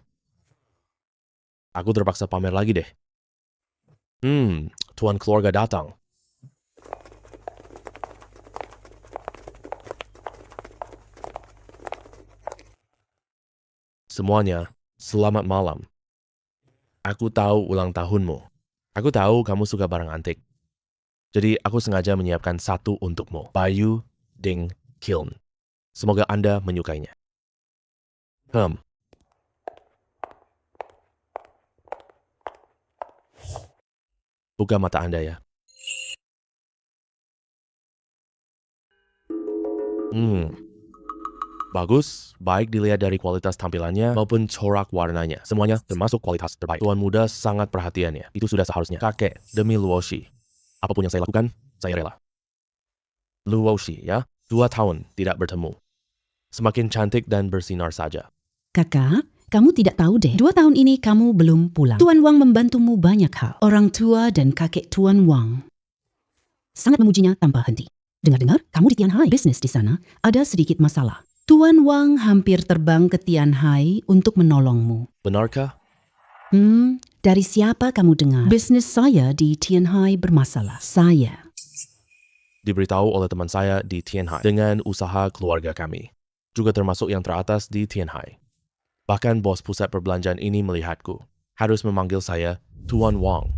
Aku terpaksa pamer lagi deh. Tuan keluarga datang. Semuanya, selamat malam. Aku tahu ulang tahunmu. Aku tahu kamu suka barang antik. Jadi aku sengaja menyiapkan satu untukmu. Bayu Ding Kiln. Semoga Anda menyukainya. Buka mata Anda ya. Bagus, baik dilihat dari kualitas tampilannya maupun corak warnanya. Semuanya termasuk kualitas terbaik. Tuan muda sangat perhatiannya. Itu sudah seharusnya. Kakek, demi Luoshi. Apapun yang saya lakukan, saya rela. Luoshi ya, 2 tahun tidak bertemu. Semakin cantik dan bersinar saja. Kakak, kamu tidak tahu deh. 2 tahun ini kamu belum pulang. Tuan Wang membantumu banyak hal. Orang tua dan kakek Tuan Wang sangat memujinya tanpa henti. Dengar-dengar, kamu di Tianhai. Bisnis di sana ada sedikit masalah. Tuan Wang hampir terbang ke Tianhai untuk menolongmu. Benarkah? Dari siapa kamu dengar? Bisnis saya di Tianhai bermasalah. Saya Diberitahu oleh teman saya di Tianhai dengan usaha keluarga kami. Juga termasuk yang teratas di Tianhai. Bahkan bos pusat perbelanjaan ini melihatku. Harus memanggil saya Tuan Wang.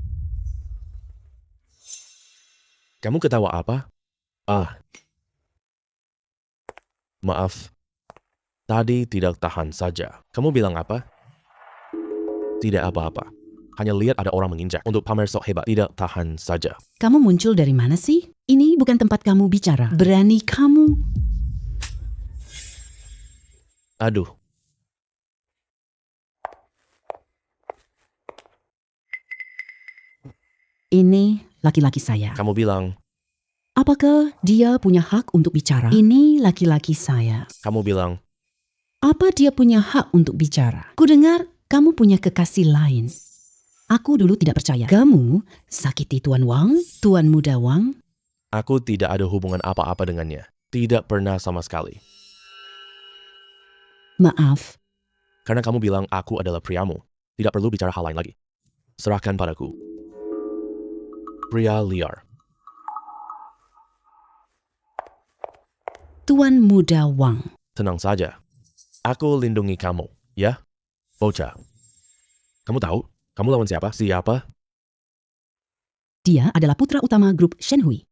Kamu ketawa apa? Maaf. Tadi tidak tahan saja. Kamu bilang apa? Tidak apa-apa. Hanya lihat ada orang menginjak untuk pamer sok hebat. Tidak tahan saja. Kamu muncul dari mana sih? Ini bukan tempat kamu bicara. Berani kamu. Aduh. Ini laki-laki saya. Kamu bilang. Apakah dia punya hak untuk bicara? Ini laki-laki saya. Kamu bilang. Apa dia punya hak untuk bicara? Ku dengar kamu punya kekasih lain. Aku dulu tidak percaya. Kamu sakiti Tuan Wang, Tuan Muda Wang. Aku tidak ada hubungan apa-apa dengannya. Tidak pernah sama sekali. Maaf. Karena kamu bilang aku adalah priamu. Tidak perlu bicara hal lain lagi. Serahkan padaku. Pria liar. Tuan Muda Wang. Tenang saja. Aku lindungi kamu, ya? Bocah. Kamu tahu? Kamu lawan siapa? Siapa? Dia adalah putra utama grup Shenhui.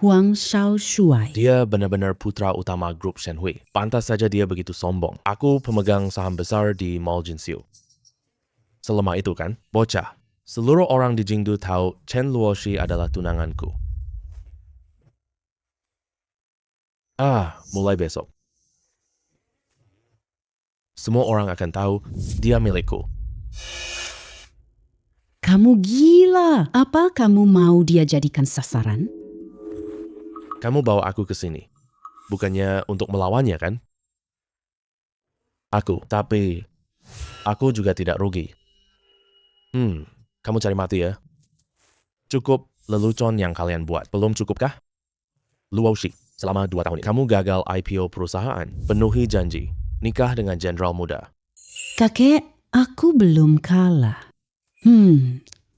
Huang Shaoshuai. Dia benar-benar putra utama grup Shenhui. Pantas saja dia begitu sombong. Aku pemegang saham besar di Mall Jinxiu. Selemah itu kan? Bocah. Seluruh orang di Jingdu tahu Chen Luoshi adalah tunanganku. Mulai besok. Semua orang akan tahu dia milikku. Kamu gila. Apa kamu mau dia jadikan sasaran? Kamu bawa aku ke sini. Bukannya untuk melawannya kan? Tapi aku juga tidak rugi. Kamu cari mati ya? Cukup lelucon yang kalian buat. Belum cukupkah? Luoshi, selama 2 tahun kamu gagal IPO perusahaan. Penuhi janji. Nikah dengan jenderal muda. Kakek, aku belum kalah.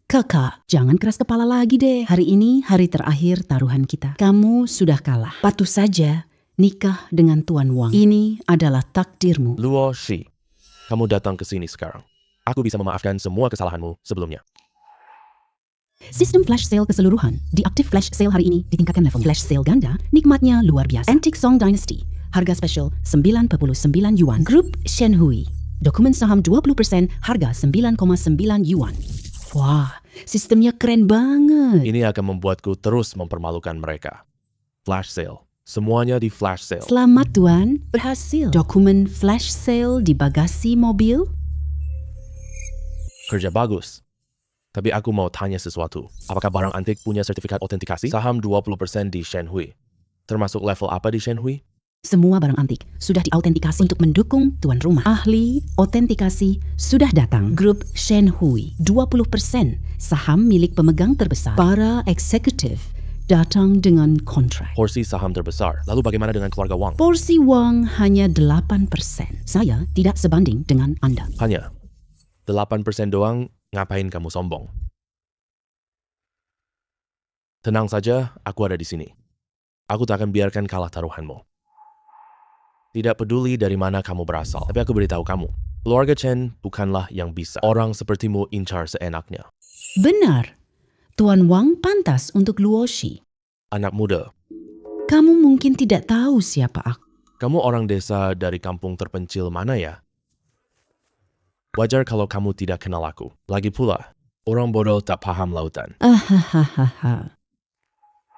Kakak, jangan keras kepala lagi deh. Hari ini hari terakhir taruhan kita. Kamu sudah kalah. Patuh saja nikah dengan Tuan Wang. Ini adalah takdirmu. Luoshi, kamu datang ke sini sekarang. Aku bisa memaafkan semua kesalahanmu sebelumnya. Sistem flash sale keseluruhan. Di aktif flash sale hari ini ditingkatkan level flash sale ganda. Nikmatnya luar biasa. Antique Song Dynasty. Harga spesial 9,9 yuan. Grup Shenhui. Dokumen saham 20%, harga 9,9 yuan. Wah, sistemnya keren banget. Ini akan membuatku terus mempermalukan mereka. Flash sale. Semuanya di flash sale. Selamat Tuan, berhasil. Dokumen flash sale di bagasi mobil. Kerja bagus. Tapi aku mau tanya sesuatu. Apakah barang antik punya sertifikat autentikasi? Saham 20% di Shenhui. Termasuk level apa di Shenhui? Semua barang antik sudah diautentikasi untuk mendukung tuan rumah. Ahli autentikasi sudah datang. Grup Shenhui 20%. Saham milik pemegang terbesar. Para eksekutif datang dengan kontrak. Porsi saham terbesar. Lalu bagaimana dengan keluarga Wang? Porsi Wang hanya 8%. Saya tidak sebanding dengan Anda. Hanya 8% doang, ngapain kamu sombong? Tenang saja, aku ada di sini. Aku tak akan biarkan kalah taruhanmu. Tidak peduli dari mana kamu berasal, tapi aku beritahu kamu, keluarga Chen bukanlah yang bisa orang sepertimu incar seenaknya. Benar. Tuan Wang pantas untuk Luoshi. Anak muda, Kamu mungkin tidak tahu siapa aku. kamu orang desa dari kampung terpencil mana ya? Wajar kalau kamu tidak kenal aku. Lagi pula, orang bodoh tak paham lautan. Ahahaha.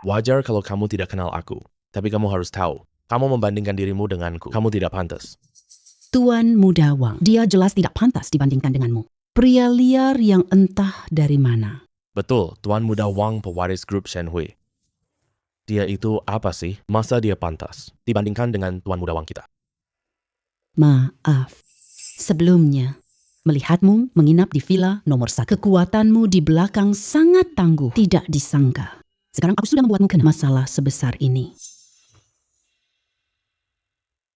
Wajar kalau kamu tidak kenal aku, tapi kamu harus tahu, kamu membandingkan dirimu denganku. Kamu tidak pantas. Tuan Muda Wang, dia jelas tidak pantas dibandingkan denganmu. Pria liar yang entah dari mana. Betul, Tuan Muda Wang pewaris grup Shenhui. Dia itu apa sih? Masa dia pantas dibandingkan dengan Tuan Muda Wang kita? Maaf. Sebelumnya, melihatmu menginap di villa nomor 1. Kekuatanmu di belakang sangat tangguh. Tidak disangka. Sekarang aku sudah membuatmu kena masalah sebesar ini.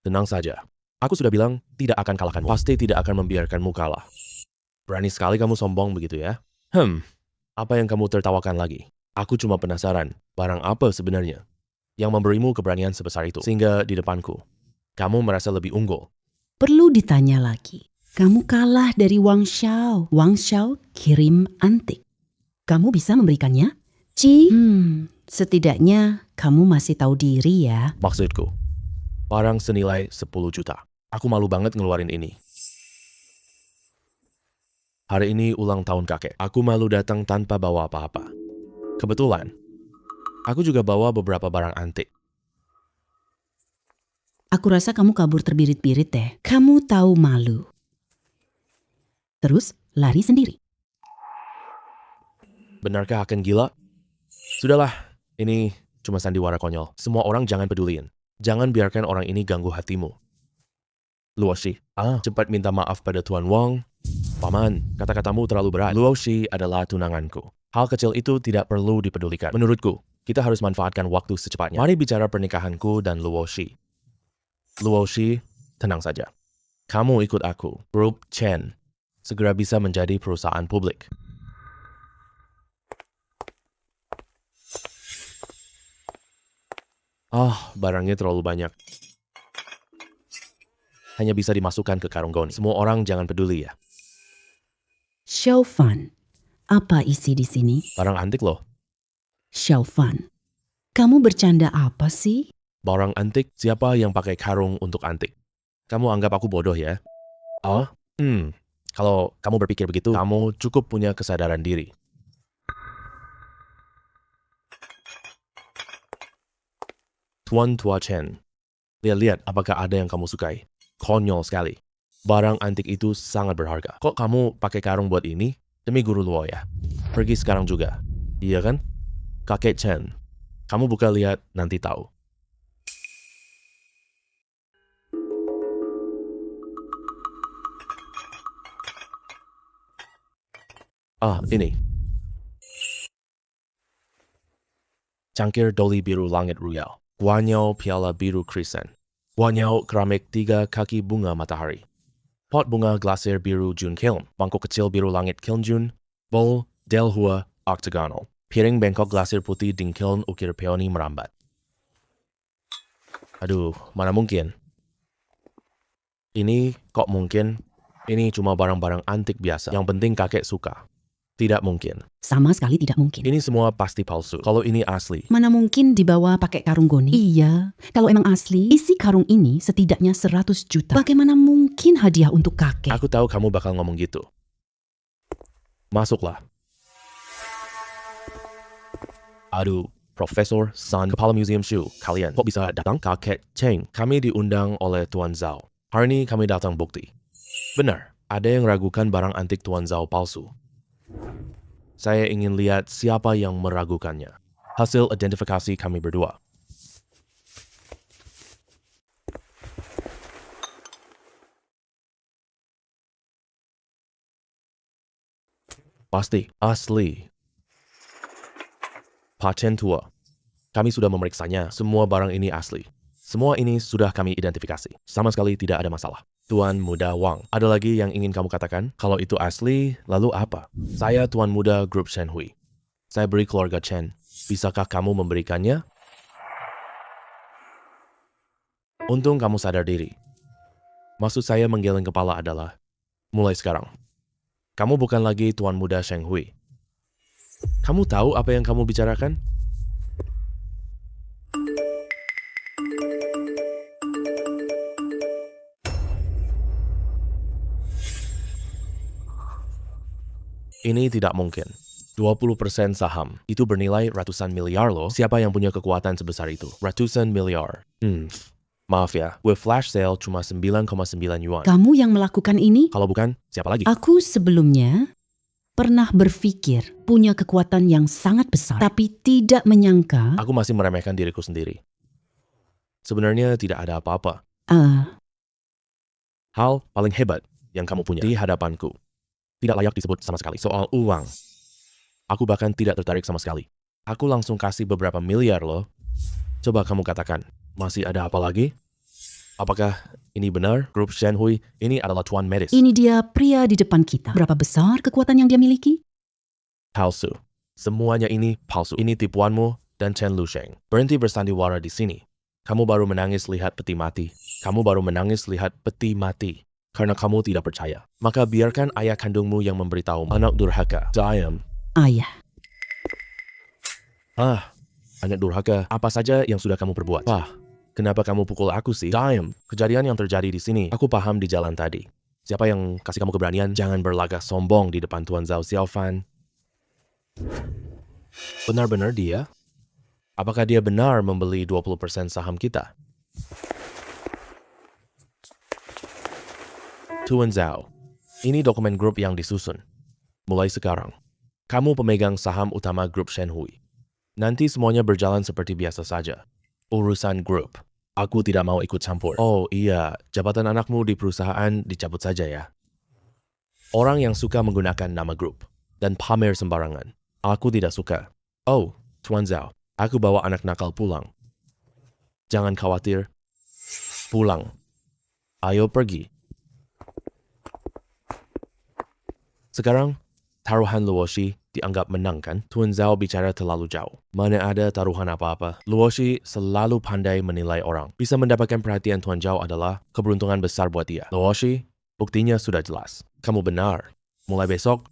Tenang saja. Aku sudah bilang tidak akan kalahkanmu. Pasti tidak akan membiarkanmu kalah. Berani sekali kamu sombong begitu ya? Apa yang kamu tertawakan lagi? Aku cuma penasaran, barang apa sebenarnya yang memberimu keberanian sebesar itu? Sehingga di depanku, kamu merasa lebih unggul. Perlu ditanya lagi. Kamu kalah dari Wang Xiao. Wang Xiao kirim antik. Kamu bisa memberikannya? Setidaknya kamu masih tahu diri ya. Maksudku, barang senilai 10 juta. Aku malu banget ngeluarin ini. Hari ini ulang tahun kakek. Aku malu datang tanpa bawa apa-apa. Kebetulan, aku juga bawa beberapa barang antik. Aku rasa kamu kabur terbirit-birit deh. Kamu tahu malu. Terus lari sendiri. Benarkah akan gila? Sudahlah, ini cuma sandiwara konyol. Semua orang jangan peduliin. Jangan biarkan orang ini ganggu hatimu. Luoshi, cepat minta maaf pada Tuan Wang. Paman, kata-katamu terlalu berat. Luoshi adalah tunanganku. Hal kecil itu tidak perlu dipedulikan. Menurutku, kita harus manfaatkan waktu secepatnya. Mari bicara pernikahanku dan Luoshi. Luoshi, tenang saja. Kamu ikut aku. Grup Chen segera bisa menjadi perusahaan publik. Barangnya terlalu banyak. Hanya bisa dimasukkan ke karung goni. Semua orang jangan peduli ya. Xiao Fan, apa isi di sini? Barang antik loh. Xiao Fan, kamu bercanda apa sih? Barang antik, siapa yang pakai karung untuk antik? Kamu anggap aku bodoh ya? Kalau kamu berpikir begitu, kamu cukup punya kesadaran diri. Tuan Tua Chen, lihat apakah ada yang kamu sukai. Konyol sekali. Barang antik itu sangat berharga. Kok kamu pakai karung buat ini? Demi guru Luo ya. Pergi sekarang juga. Iya kan? Kakek Chen, kamu buka lihat nanti tahu. Ini. Cangkir doli biru langit royal. Guanyao piala biru krisen. Guanyao keramik 3 kaki bunga matahari. Pot bunga glasir biru Jun Kiln. Mangkok kecil biru langit Kiln Jun. Bowl Delhua octagonal. Piring bengkok glasir putih Ding Kiln ukir peony merambat. Aduh, mana mungkin? Ini kok mungkin? Ini cuma barang-barang antik biasa. Yang penting kakek suka. Tidak mungkin. Sama sekali tidak mungkin. Ini semua pasti palsu. Kalau ini asli. Mana mungkin dibawa pakai karung goni? Iya, kalau emang asli, isi karung ini setidaknya 100 juta. Bagaimana mungkin hadiah untuk kakek? Aku tahu kamu bakal ngomong gitu. Masuklah. Aduh, Profesor Sun, Kepala Museum Shu, kalian kok bisa datang? Kakek Cheng, kami diundang oleh Tuan Zhao. Hari ini kami datang bukti. Benar, ada yang ragukan barang antik Tuan Zhao palsu. Saya ingin lihat siapa yang meragukannya. Hasil identifikasi kami berdua. Pasti asli. Paten tua. Kami sudah memeriksanya. Semua barang ini asli. Semua ini sudah kami identifikasi. Sama sekali tidak ada masalah. Tuan Muda Wang, ada lagi yang ingin kamu katakan? Kalau itu asli, lalu apa? Saya Tuan Muda Grup Shen Hui. Saya beri keluarga Chen. Bisakah kamu memberikannya? Untung kamu sadar diri. Maksud saya menggeleng kepala adalah, mulai sekarang, kamu bukan lagi Tuan Muda Sheng Hui. Kamu tahu apa yang kamu bicarakan? Ini tidak mungkin. 20% saham, itu bernilai ratusan miliar loh. Siapa yang punya kekuatan sebesar itu? Ratusan miliar. Maaf ya, with flash sale cuma 9,9 yuan. Kamu yang melakukan ini? Kalau bukan, siapa lagi? Aku sebelumnya pernah berpikir punya kekuatan yang sangat besar, tapi tidak menyangka. Aku masih meremehkan diriku sendiri. Sebenarnya tidak ada apa-apa. Hal paling hebat yang kamu punya di hadapanku tidak layak disebut sama sekali. Soal uang, aku bahkan tidak tertarik sama sekali. Aku langsung kasih beberapa miliar loh. Coba kamu katakan, masih ada apa lagi? Apakah ini benar? Grup Shen Hui ini adalah tuan medis. Ini dia pria di depan kita. Berapa besar kekuatan yang dia miliki? Palsu. Semuanya ini palsu. Ini tipuanmu dan Chen Lusheng. Berhenti bersandiwara di sini. Kamu baru menangis lihat peti mati. Kamu baru menangis lihat peti mati. Karena kamu tidak percaya. Maka biarkan ayah kandungmu yang memberitahu. Anak durhaka. Diam. Ayah. Anak durhaka. Apa saja yang sudah kamu perbuat? Kenapa kamu pukul aku sih? Diam. Kejadian yang terjadi di sini, aku paham di jalan tadi. Siapa yang kasih kamu keberanian? Jangan berlagak sombong di depan Tuan Zhao Xiaofan. Benar-benar dia? Apakah dia benar membeli 20% saham kita? Tuan Zhao, ini dokumen grup yang disusun. Mulai sekarang, kamu pemegang saham utama grup Shen Hui. Nanti semuanya berjalan seperti biasa saja. Urusan grup, aku tidak mau ikut campur. Oh iya, jabatan anakmu di perusahaan dicabut saja ya. Orang yang suka menggunakan nama grup dan pamer sembarangan, aku tidak suka. Oh, Tuan Zhao, aku bawa anak nakal pulang. Jangan khawatir, pulang. Ayo pergi. Sekarang, taruhan Luoshi dianggap menang kan? Tuan Zhao bicara terlalu jauh. Mana ada taruhan apa-apa. Luoshi selalu pandai menilai orang. Bisa mendapatkan perhatian Tuan Zhao adalah keberuntungan besar buat dia. Luoshi, buktinya sudah jelas. Kamu benar. Mulai besok,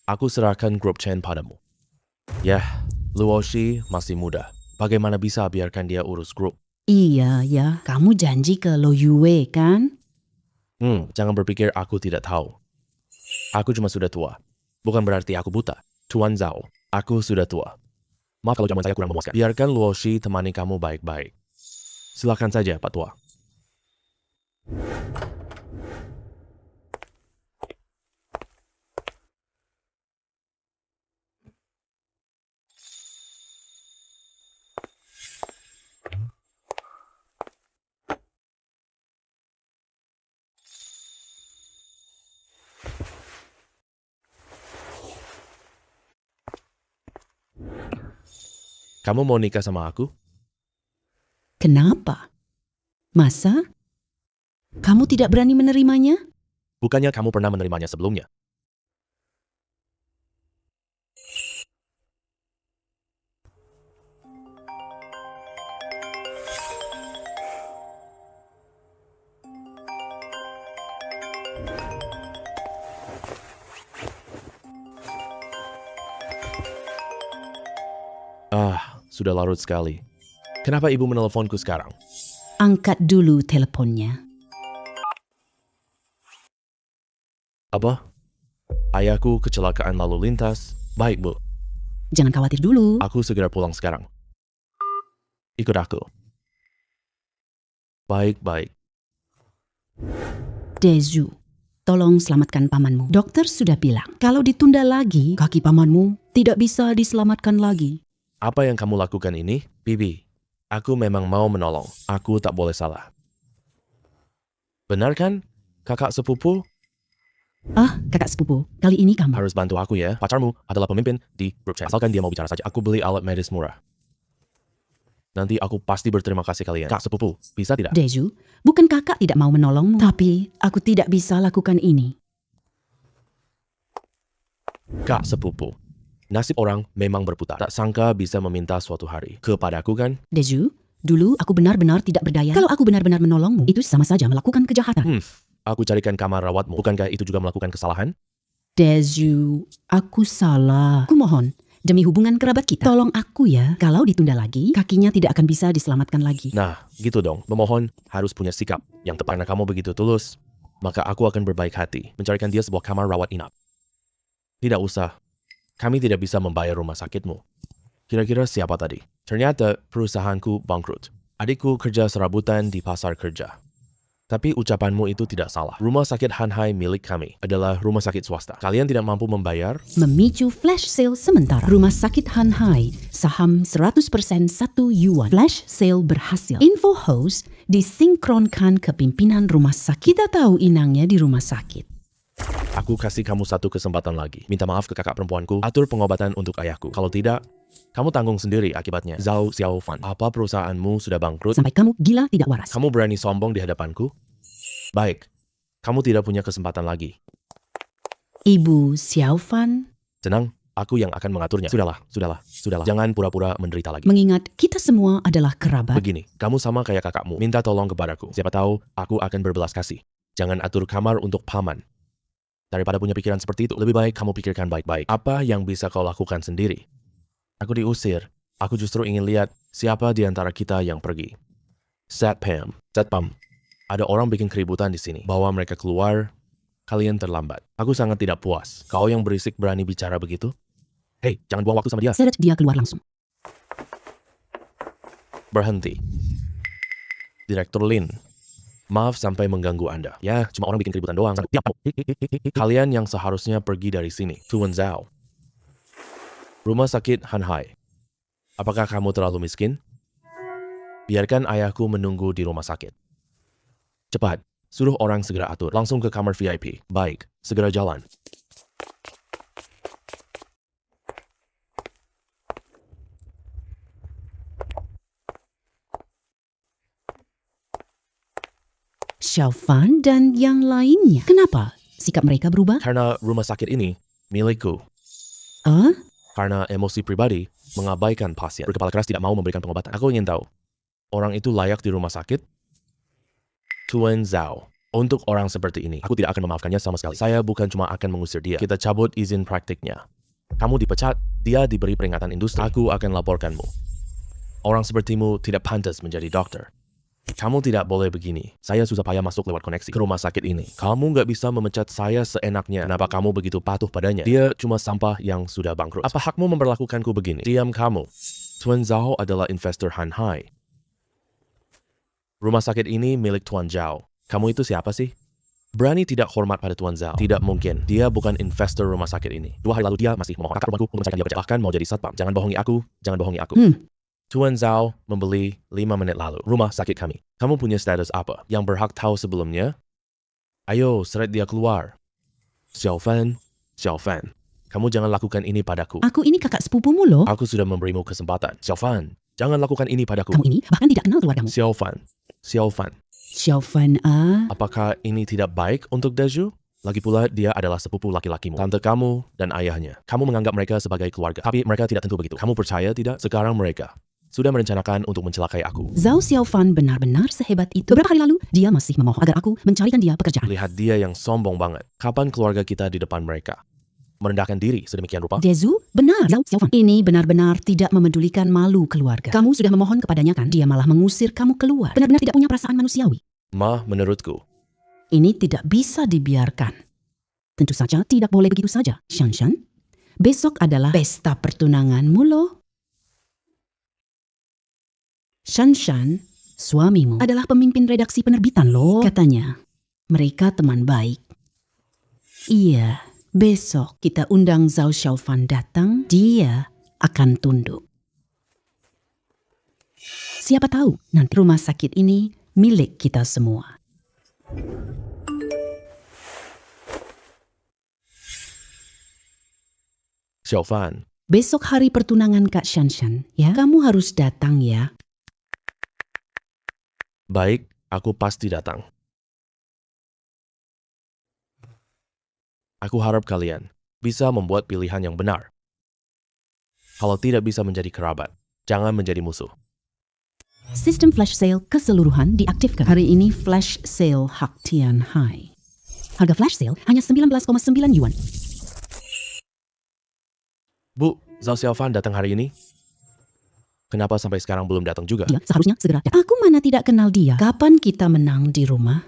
aku serahkan grup Chen padamu. Yah, Luoshi masih muda. Bagaimana bisa biarkan dia urus grup? Iya ya, kamu janji ke Lo Yue kan? Jangan berpikir aku tidak tahu. Aku cuma sudah tua. Bukan berarti aku buta. Tuan Zhao, aku sudah tua. Maaf kalau jawaban saya kurang memuaskan. Biarkan Luoshi temani kamu baik-baik. Silakan saja, Pak Tua. Kamu mau nikah sama aku? Kenapa? Masa? Kamu tidak berani menerimanya? Bukannya kamu pernah menerimanya sebelumnya? Sudah larut sekali. Kenapa ibu meneleponku sekarang? Angkat dulu teleponnya. Apa? Ayahku kecelakaan lalu lintas. Baik, Bu. Jangan khawatir dulu. Aku segera pulang sekarang. Ikut aku. Baik-baik. Dezu, tolong selamatkan pamanmu. Dokter sudah bilang, kalau ditunda lagi, kaki pamanmu tidak bisa diselamatkan lagi. Apa yang kamu lakukan ini? Bibi, aku memang mau menolong. Aku tak boleh salah. Benar kan, kakak sepupu? Kakak sepupu, kali ini kamu. Harus bantu aku ya. Pacarmu adalah pemimpin di grup chat. Asalkan dia mau bicara saja. Aku beli alat medis murah. Nanti aku pasti berterima kasih kalian. Kak sepupu, bisa tidak? Deju, bukan kakak tidak mau menolongmu. Tapi aku tidak bisa lakukan ini. Kak sepupu, nasib orang memang berputar. Tak sangka bisa meminta suatu hari. Kepadaku kan? Deju, dulu aku benar-benar tidak berdaya. Kalau aku benar-benar menolongmu, itu sama saja melakukan kejahatan. Aku carikan kamar rawatmu. Bukankah itu juga melakukan kesalahan? Deju, aku salah. Aku mohon, demi hubungan kerabat kita, tolong aku ya. Kalau ditunda lagi, kakinya tidak akan bisa diselamatkan lagi. Nah, gitu dong. Memohon harus punya sikap yang tepat. Karena kamu begitu tulus, maka aku akan berbaik hati mencarikan dia sebuah kamar rawat inap. Tidak usah. Kami tidak bisa membayar rumah sakitmu. Kira-kira siapa tadi? Ternyata perusahaanku bangkrut. Adikku kerja serabutan di pasar kerja. Tapi ucapanmu itu tidak salah. Rumah sakit Hanhai milik kami adalah rumah sakit swasta. Kalian tidak mampu membayar? Memicu flash sale sementara. Rumah sakit Hanhai, saham 100% 1 yuan. Flash sale berhasil. Info host disinkronkan ke pimpinan rumah sakit. Kita tahu inangnya di rumah sakit. Aku kasih kamu satu kesempatan lagi. Minta maaf ke kakak perempuanku. Atur pengobatan untuk ayahku. Kalau tidak, kamu tanggung sendiri akibatnya. Zhao Xiaofan, apa perusahaanmu sudah bangkrut? Sampai kamu gila tidak waras. Kamu berani sombong di hadapanku? Baik, kamu tidak punya kesempatan lagi. Ibu Xiaofan, Tenang, aku yang akan mengaturnya. Sudahlah. Jangan pura-pura menderita lagi. mengingat kita semua adalah kerabat. Begini, kamu sama kayak kakakmu. Minta tolong kepadaku. Siapa tahu, aku akan berbelas kasih. Jangan atur kamar untuk paman. Daripada punya pikiran seperti itu, lebih baik kamu pikirkan baik-baik. Apa yang bisa kau lakukan sendiri? Aku diusir. Aku justru ingin lihat siapa di antara kita yang pergi. Satpam. Ada orang bikin keributan di sini. Bawa mereka keluar. Kalian terlambat. Aku sangat tidak puas. Kau yang berisik berani bicara begitu? Hei, jangan buang waktu sama dia. Seret dia keluar langsung. Berhenti. Direktur Lin. Maaf sampai mengganggu Anda. Ya, cuma orang bikin keributan doang. Kalian yang seharusnya pergi dari sini. Tuan Zhao. Rumah sakit Hanhai. Apakah kamu terlalu miskin? Biarkan ayahku menunggu di rumah sakit. Cepat, suruh orang segera atur. Langsung ke kamar VIP. Baik, segera jalan. Xiaofan dan yang lainnya. Kenapa sikap mereka berubah? Karena rumah sakit ini milikku. Karena emosi pribadi mengabaikan pasien. Berkepala keras tidak mau memberikan pengobatan. Aku ingin tahu, orang itu layak di rumah sakit? Tuan Zhao, untuk orang seperti ini, aku tidak akan memaafkannya sama sekali. Saya bukan cuma akan mengusir dia. Kita cabut izin praktiknya. Kamu dipecat, dia diberi peringatan industri. Aku akan laporkanmu. Orang sepertimu tidak pantas menjadi dokter. Kamu tidak boleh begini. Saya susah payah masuk lewat koneksi ke rumah sakit ini. Kamu nggak bisa memecat saya seenaknya. Kenapa kamu begitu patuh padanya? Dia cuma sampah yang sudah bangkrut. Apa hakmu memperlakukanku begini? Diam kamu. Tuan Zhao adalah investor Hanhai. Rumah sakit ini milik Tuan Zhao. Kamu itu siapa sih? Berani tidak hormat pada Tuan Zhao? Tidak mungkin. Dia bukan investor rumah sakit ini. 2 hari lalu dia masih memohon kakak perempuanku untuk mencari dia kerja. Bahkan mau jadi satpam. Jangan bohongi aku. Tuan Zhao membeli 5 menit lalu rumah sakit kami. Kamu punya status apa? Yang berhak tahu sebelumnya? Ayo, seret dia keluar. Xiaofan, kamu jangan lakukan ini padaku. Aku ini kakak sepupumu loh. Aku sudah memberimu kesempatan. Xiaofan, jangan lakukan ini padaku. Kamu ini bahkan tidak kenal keluargamu. Xiaofan, apakah ini tidak baik untuk Deju? Lagi pula dia adalah sepupu laki-lakimu, tante kamu dan ayahnya. Kamu menganggap mereka sebagai keluarga, tapi mereka tidak tentu begitu. Kamu percaya tidak? Sekarang mereka sudah merencanakan untuk mencelakai aku. Zhao Xiaofan benar-benar sehebat itu. Beberapa hari lalu, dia masih memohon agar aku mencarikan dia pekerjaan. Lihat dia yang sombong banget. Kapan keluarga kita di depan mereka? Merendahkan diri sedemikian rupa? Dezu, benar. Zhao Xiaofan ini benar-benar tidak memedulikan malu keluarga. Kamu sudah memohon kepadanya kan? Dia malah mengusir kamu keluar. Benar-benar tidak punya perasaan manusiawi. Ma, menurutku, ini tidak bisa dibiarkan. Tentu saja tidak boleh begitu saja. Shanshan, besok adalah pesta pertunanganmu loh. Shanshan, suamimu, adalah pemimpin redaksi penerbitan loh. Katanya, mereka teman baik. Iya, besok kita undang Zhao Xiaofan datang, dia akan tunduk. Siapa tahu nanti rumah sakit ini milik kita semua. Xiaofan, Besok hari pertunangan Kak Shanshan, ya. Kamu harus datang ya. Baik, aku pasti datang. Aku harap kalian bisa membuat pilihan yang benar. Kalau tidak bisa menjadi kerabat, jangan menjadi musuh. Sistem flash sale keseluruhan diaktifkan. Hari ini flash sale Hak Tian Hai. Harga flash sale hanya 19,9 yuan. Bu, Zhao Xiaofan datang hari ini? Kenapa sampai sekarang belum datang juga? Dia seharusnya segera datang. Aku mana tidak kenal dia. Kapan kita menang di rumah,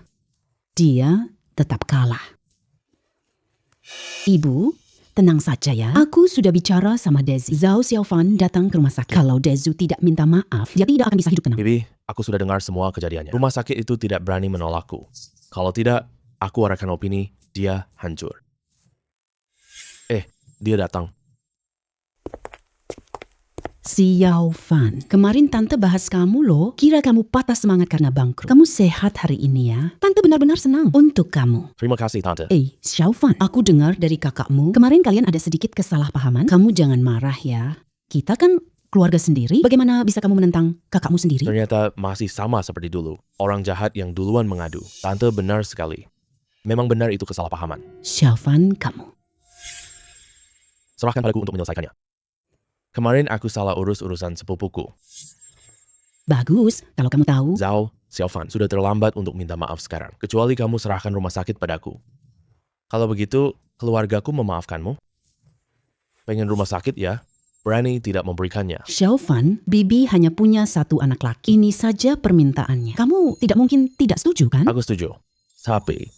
dia tetap kalah. Ibu, tenang saja ya. Aku sudah bicara sama Dezi. Zhao Xiaofan datang ke rumah sakit. Kalau Dezu tidak minta maaf, dia tidak akan bisa hidup tenang. Bibi, aku sudah dengar semua kejadiannya. Rumah sakit itu tidak berani menolakku. Kalau tidak, aku arahkan opini dia hancur. Dia datang. Xiaofan, kemarin Tante bahas kamu loh. Kira kamu patah semangat karena bangkrut. Kamu sehat hari ini ya. Tante benar-benar senang untuk kamu. Terima kasih, Tante. Xiaofan, aku dengar dari kakakmu, kemarin kalian ada sedikit kesalahpahaman. Kamu jangan marah ya. Kita kan keluarga sendiri. Bagaimana bisa kamu menentang kakakmu sendiri? Ternyata masih sama seperti dulu. Orang jahat yang duluan mengadu. Tante benar sekali. Memang benar itu kesalahpahaman. Xiaofan, kamu. Serahkan padaku untuk menyelesaikannya. Kemarin aku salah urus urusan sepupuku. Bagus, kalau kamu tahu. Zhao Xiaofan sudah terlambat untuk minta maaf sekarang. Kecuali kamu serahkan rumah sakit padaku. Kalau begitu, keluargaku memaafkanmu? Pengen rumah sakit ya? Berani tidak memberikannya. Xiaofan, Bibi hanya punya satu anak laki. Ini saja permintaannya. Kamu tidak mungkin tidak setuju kan? Aku setuju. Tapi,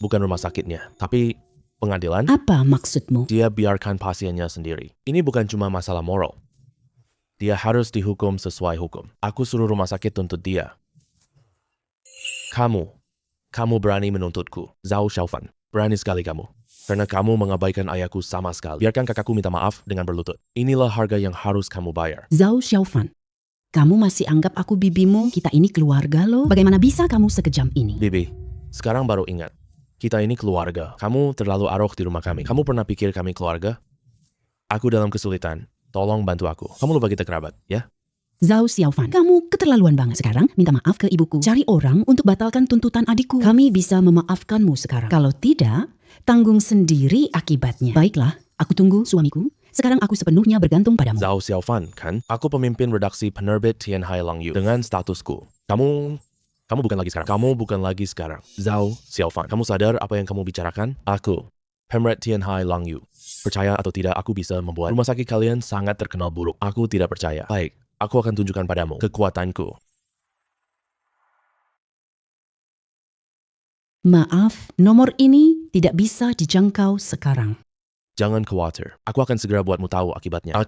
bukan rumah sakitnya. Tapi, pengadilan? Apa maksudmu? Dia biarkan pasiennya sendiri. Ini bukan cuma masalah moral. Dia harus dihukum sesuai hukum. Aku suruh rumah sakit tuntut dia. Kamu berani menuntutku. Zhao Xiaofan, berani sekali kamu. Karena kamu mengabaikan ayahku sama sekali. Biarkan kakakku minta maaf dengan berlutut. Inilah harga yang harus kamu bayar. Zhao Xiaofan, kamu masih anggap aku bibimu? Kita ini keluarga loh. Bagaimana bisa kamu sekejam ini? Bibi, sekarang baru ingat. Kita ini keluarga. Kamu terlalu arok di rumah kami. Kamu pernah pikir kami keluarga? Aku dalam kesulitan. Tolong bantu aku. Kamu lupa kita kerabat, ya? Zhao Xiaofan, kamu keterlaluan banget. Sekarang minta maaf ke ibuku. Cari orang untuk batalkan tuntutan adikku. Kami bisa memaafkanmu sekarang. Kalau tidak, tanggung sendiri akibatnya. Baiklah, aku tunggu suamiku. Sekarang aku sepenuhnya bergantung padamu. Zhao Xiaofan, kan? Aku pemimpin redaksi penerbit Tianhai Langyu. Dengan statusku. Kamu bukan lagi sekarang. Kamu bukan lagi sekarang. Zhao Xiaofan, kamu sadar apa yang kamu bicarakan? Aku, Pemret Tianhai Langyu. Percaya atau tidak, aku bisa membuat rumah sakit kalian sangat terkenal buruk. Aku tidak percaya. Baik, aku akan tunjukkan padamu kekuatanku. Maaf, nomor ini tidak bisa dijangkau sekarang. Jangan khawatir. Aku akan segera buatmu tahu akibatnya.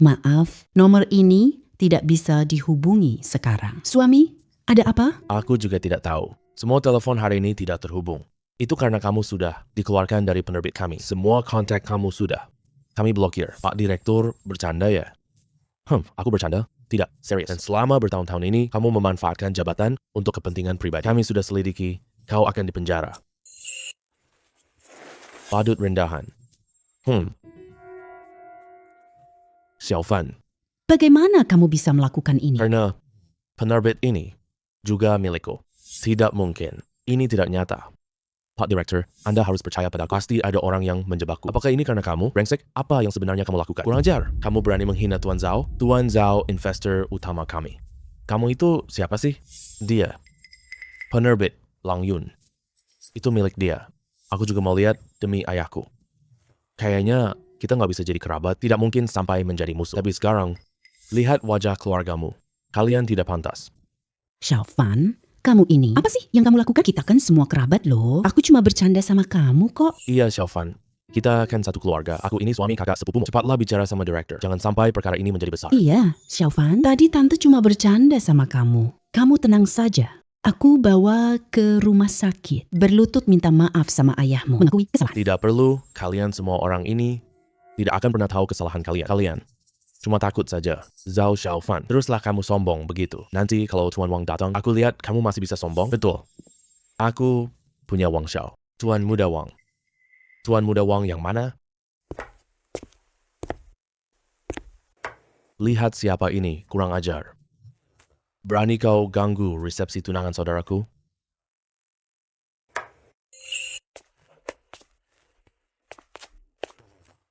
Maaf, nomor ini tidak bisa dihubungi sekarang. Suami, ada apa? Aku juga tidak tahu. Semua telepon hari ini tidak terhubung. Itu karena kamu sudah dikeluarkan dari penerbit kami. Semua kontak kamu sudah. Kami blokir. Pak Direktur bercanda ya? Aku bercanda? Tidak, serius. Dan selama bertahun-tahun ini, kamu memanfaatkan jabatan untuk kepentingan pribadi. Kami sudah selidiki, kau akan dipenjara. Badut rendahan. Xiaofan, Bagaimana kamu bisa melakukan ini? karena penerbit ini juga milikku. Tidak mungkin. Ini tidak nyata. Pak Direktur, Anda harus percaya padaku. Pasti ada orang yang menjebakku. Apakah ini karena kamu? Brengsek, apa yang sebenarnya kamu lakukan? Kurang ajar. Kamu berani menghina Tuan Zhao? Tuan Zhao, investor utama kami. Kamu itu siapa sih? Dia. Penerbit Lang Yun. Itu milik dia. Aku juga mau lihat demi ayahku. Kayaknya kita nggak bisa jadi kerabat. Tidak mungkin sampai menjadi musuh. Tapi sekarang, lihat wajah keluargamu. Kalian tidak pantas. Xiaofan, kamu ini, apa sih yang kamu lakukan? Kita kan semua kerabat loh. Aku cuma bercanda sama kamu kok. Iya, Xiaofan. Kita kan satu keluarga. Aku ini suami kakak sepupumu. Cepatlah bicara sama direktur. Jangan sampai perkara ini menjadi besar. Iya, Xiaofan, tadi Tante cuma bercanda sama kamu. Kamu tenang saja. Aku bawa ke rumah sakit. Berlutut minta maaf sama ayahmu. Mengakui kesalahan. Tidak perlu. Kalian semua orang ini tidak akan pernah tahu kesalahan kalian. Cuma takut saja. Zhao Xiaofan, teruslah kamu sombong begitu. Nanti kalau Tuan Wang datang, aku lihat kamu masih bisa sombong. Betul. Aku punya Wang Xiao. Tuan Muda Wang. Tuan Muda Wang yang mana? Lihat siapa ini, kurang ajar. Berani kau ganggu resepsi tunangan saudaraku?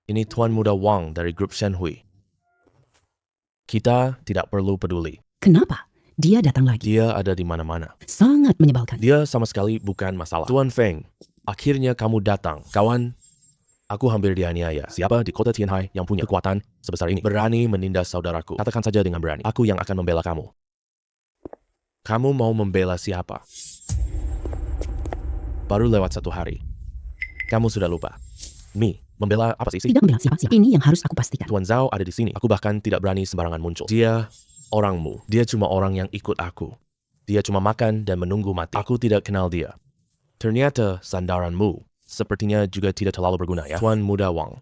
Ini Tuan Muda Wang dari grup Shenhui. Kita tidak perlu peduli. Kenapa? Dia datang lagi. Dia ada di mana-mana. Sangat menyebalkan. Dia sama sekali bukan masalah. Tuan Feng, akhirnya kamu datang. Kawan, aku hampir dianiaya. Siapa di kota Tianhai yang punya kekuatan sebesar ini? Berani menindas saudaraku. Katakan saja dengan berani. Aku yang akan membela kamu. Kamu mau membela siapa? Baru lewat 1 hari. Kamu sudah lupa. Mi, membela apa sih? Tidak membela siapa-siapa. Ini yang harus aku pastikan. Tuan Zhao ada di sini. Aku bahkan tidak berani sembarangan muncul. Dia orangmu. Dia cuma orang yang ikut aku. Dia cuma makan dan menunggu mati. Aku tidak kenal dia. Ternyata sandaranmu sepertinya juga tidak terlalu berguna ya. Tuan Muda Wang.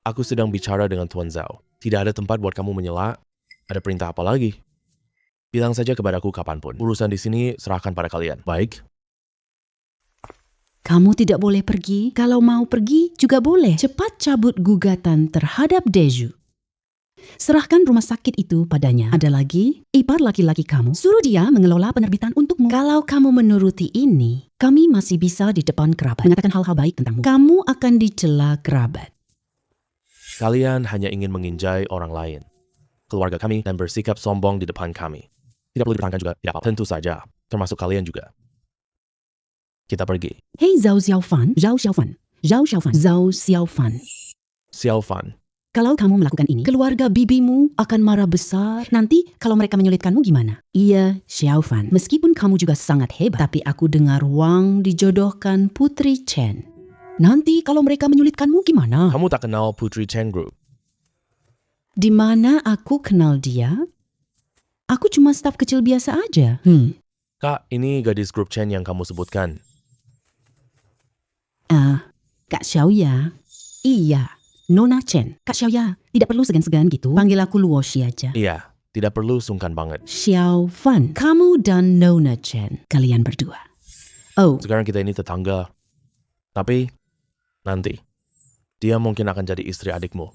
Aku sedang bicara dengan Tuan Zhao. Tidak ada tempat buat kamu menyela. Ada perintah apa lagi? Bilang saja kepadaku kapanpun. Urusan di sini serahkan pada kalian. Baik? Kamu tidak boleh pergi. Kalau mau pergi juga boleh. Cepat cabut gugatan terhadap Deju. Serahkan rumah sakit itu padanya. Ada lagi, ipar laki-laki kamu. Suruh dia mengelola penerbitan untukmu. Kalau kamu menuruti ini, kami masih bisa di depan kerabat mengatakan hal-hal baik tentangmu. Kamu akan dicela kerabat. Kalian hanya ingin menginjai orang lain. Keluarga kami dan bersikap sombong di depan kami. Tidak perlu diterangkan juga. Tidak apa-apa. Tentu saja. Termasuk kalian juga. Kita pergi. Hei Zhao Xiaofan, Zhao Xiaofan, Zhao Xiaofan, Zhao Xiaofan. Xiaofan. Kalau kamu melakukan ini, keluarga bibimu akan marah besar. Nanti kalau mereka menyulitkanmu gimana? Iya, Xiaofan. Meskipun kamu juga sangat hebat, tapi aku dengar Wang dijodohkan Putri Chen. Nanti kalau mereka menyulitkanmu gimana? Kamu tak kenal Putri Chen Group. Di mana aku kenal dia? Aku cuma staf kecil biasa aja. Kak, ini gadis grup Chen yang kamu sebutkan. Kak Xiaoya. Iya, Nona Chen. Kak Xiaoya, tidak perlu segan-segan gitu. Panggil aku Luoshi aja. Iya, tidak perlu sungkan banget. Xiaofan, kamu dan Nona Chen, kalian berdua. Oh, Sekarang kita ini tetangga. Tapi, nanti, dia mungkin akan jadi istri adikmu.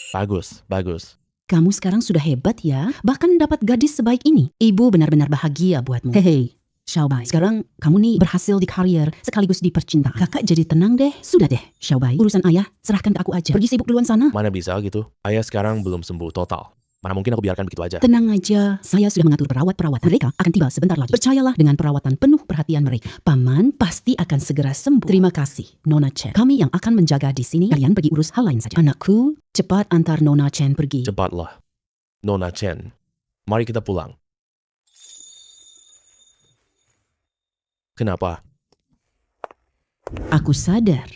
Bagus, bagus. kamu sekarang sudah hebat ya. Bahkan dapat gadis sebaik ini. Ibu benar-benar bahagia buatmu. Hehe. Xiaobai, sekarang kamu nih berhasil di karier sekaligus di percintaan. Kakak jadi tenang deh. Sudah deh, Xiaobai. Urusan ayah, serahkan ke aku aja. Pergi sibuk duluan sana. Mana bisa gitu? Ayah sekarang belum sembuh total. Mana mungkin aku biarkan begitu aja. Tenang aja, saya sudah mengatur perawat-perawat. Mereka akan tiba sebentar lagi. Percayalah dengan perawatan penuh perhatian mereka. Paman pasti akan segera sembuh. Terima kasih, Nona Chen. Kami yang akan menjaga di sini. Kalian pergi urus hal lain saja. Anakku, cepat antar Nona Chen pergi. Cepatlah. Nona Chen, mari kita pulang. Kenapa? Aku sadar.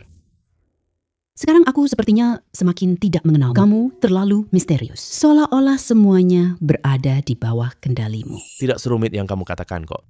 Sekarang aku sepertinya semakin tidak mengenal. Kamu terlalu misterius. Seolah-olah semuanya berada di bawah kendalimu. Tidak serumit yang kamu katakan kok.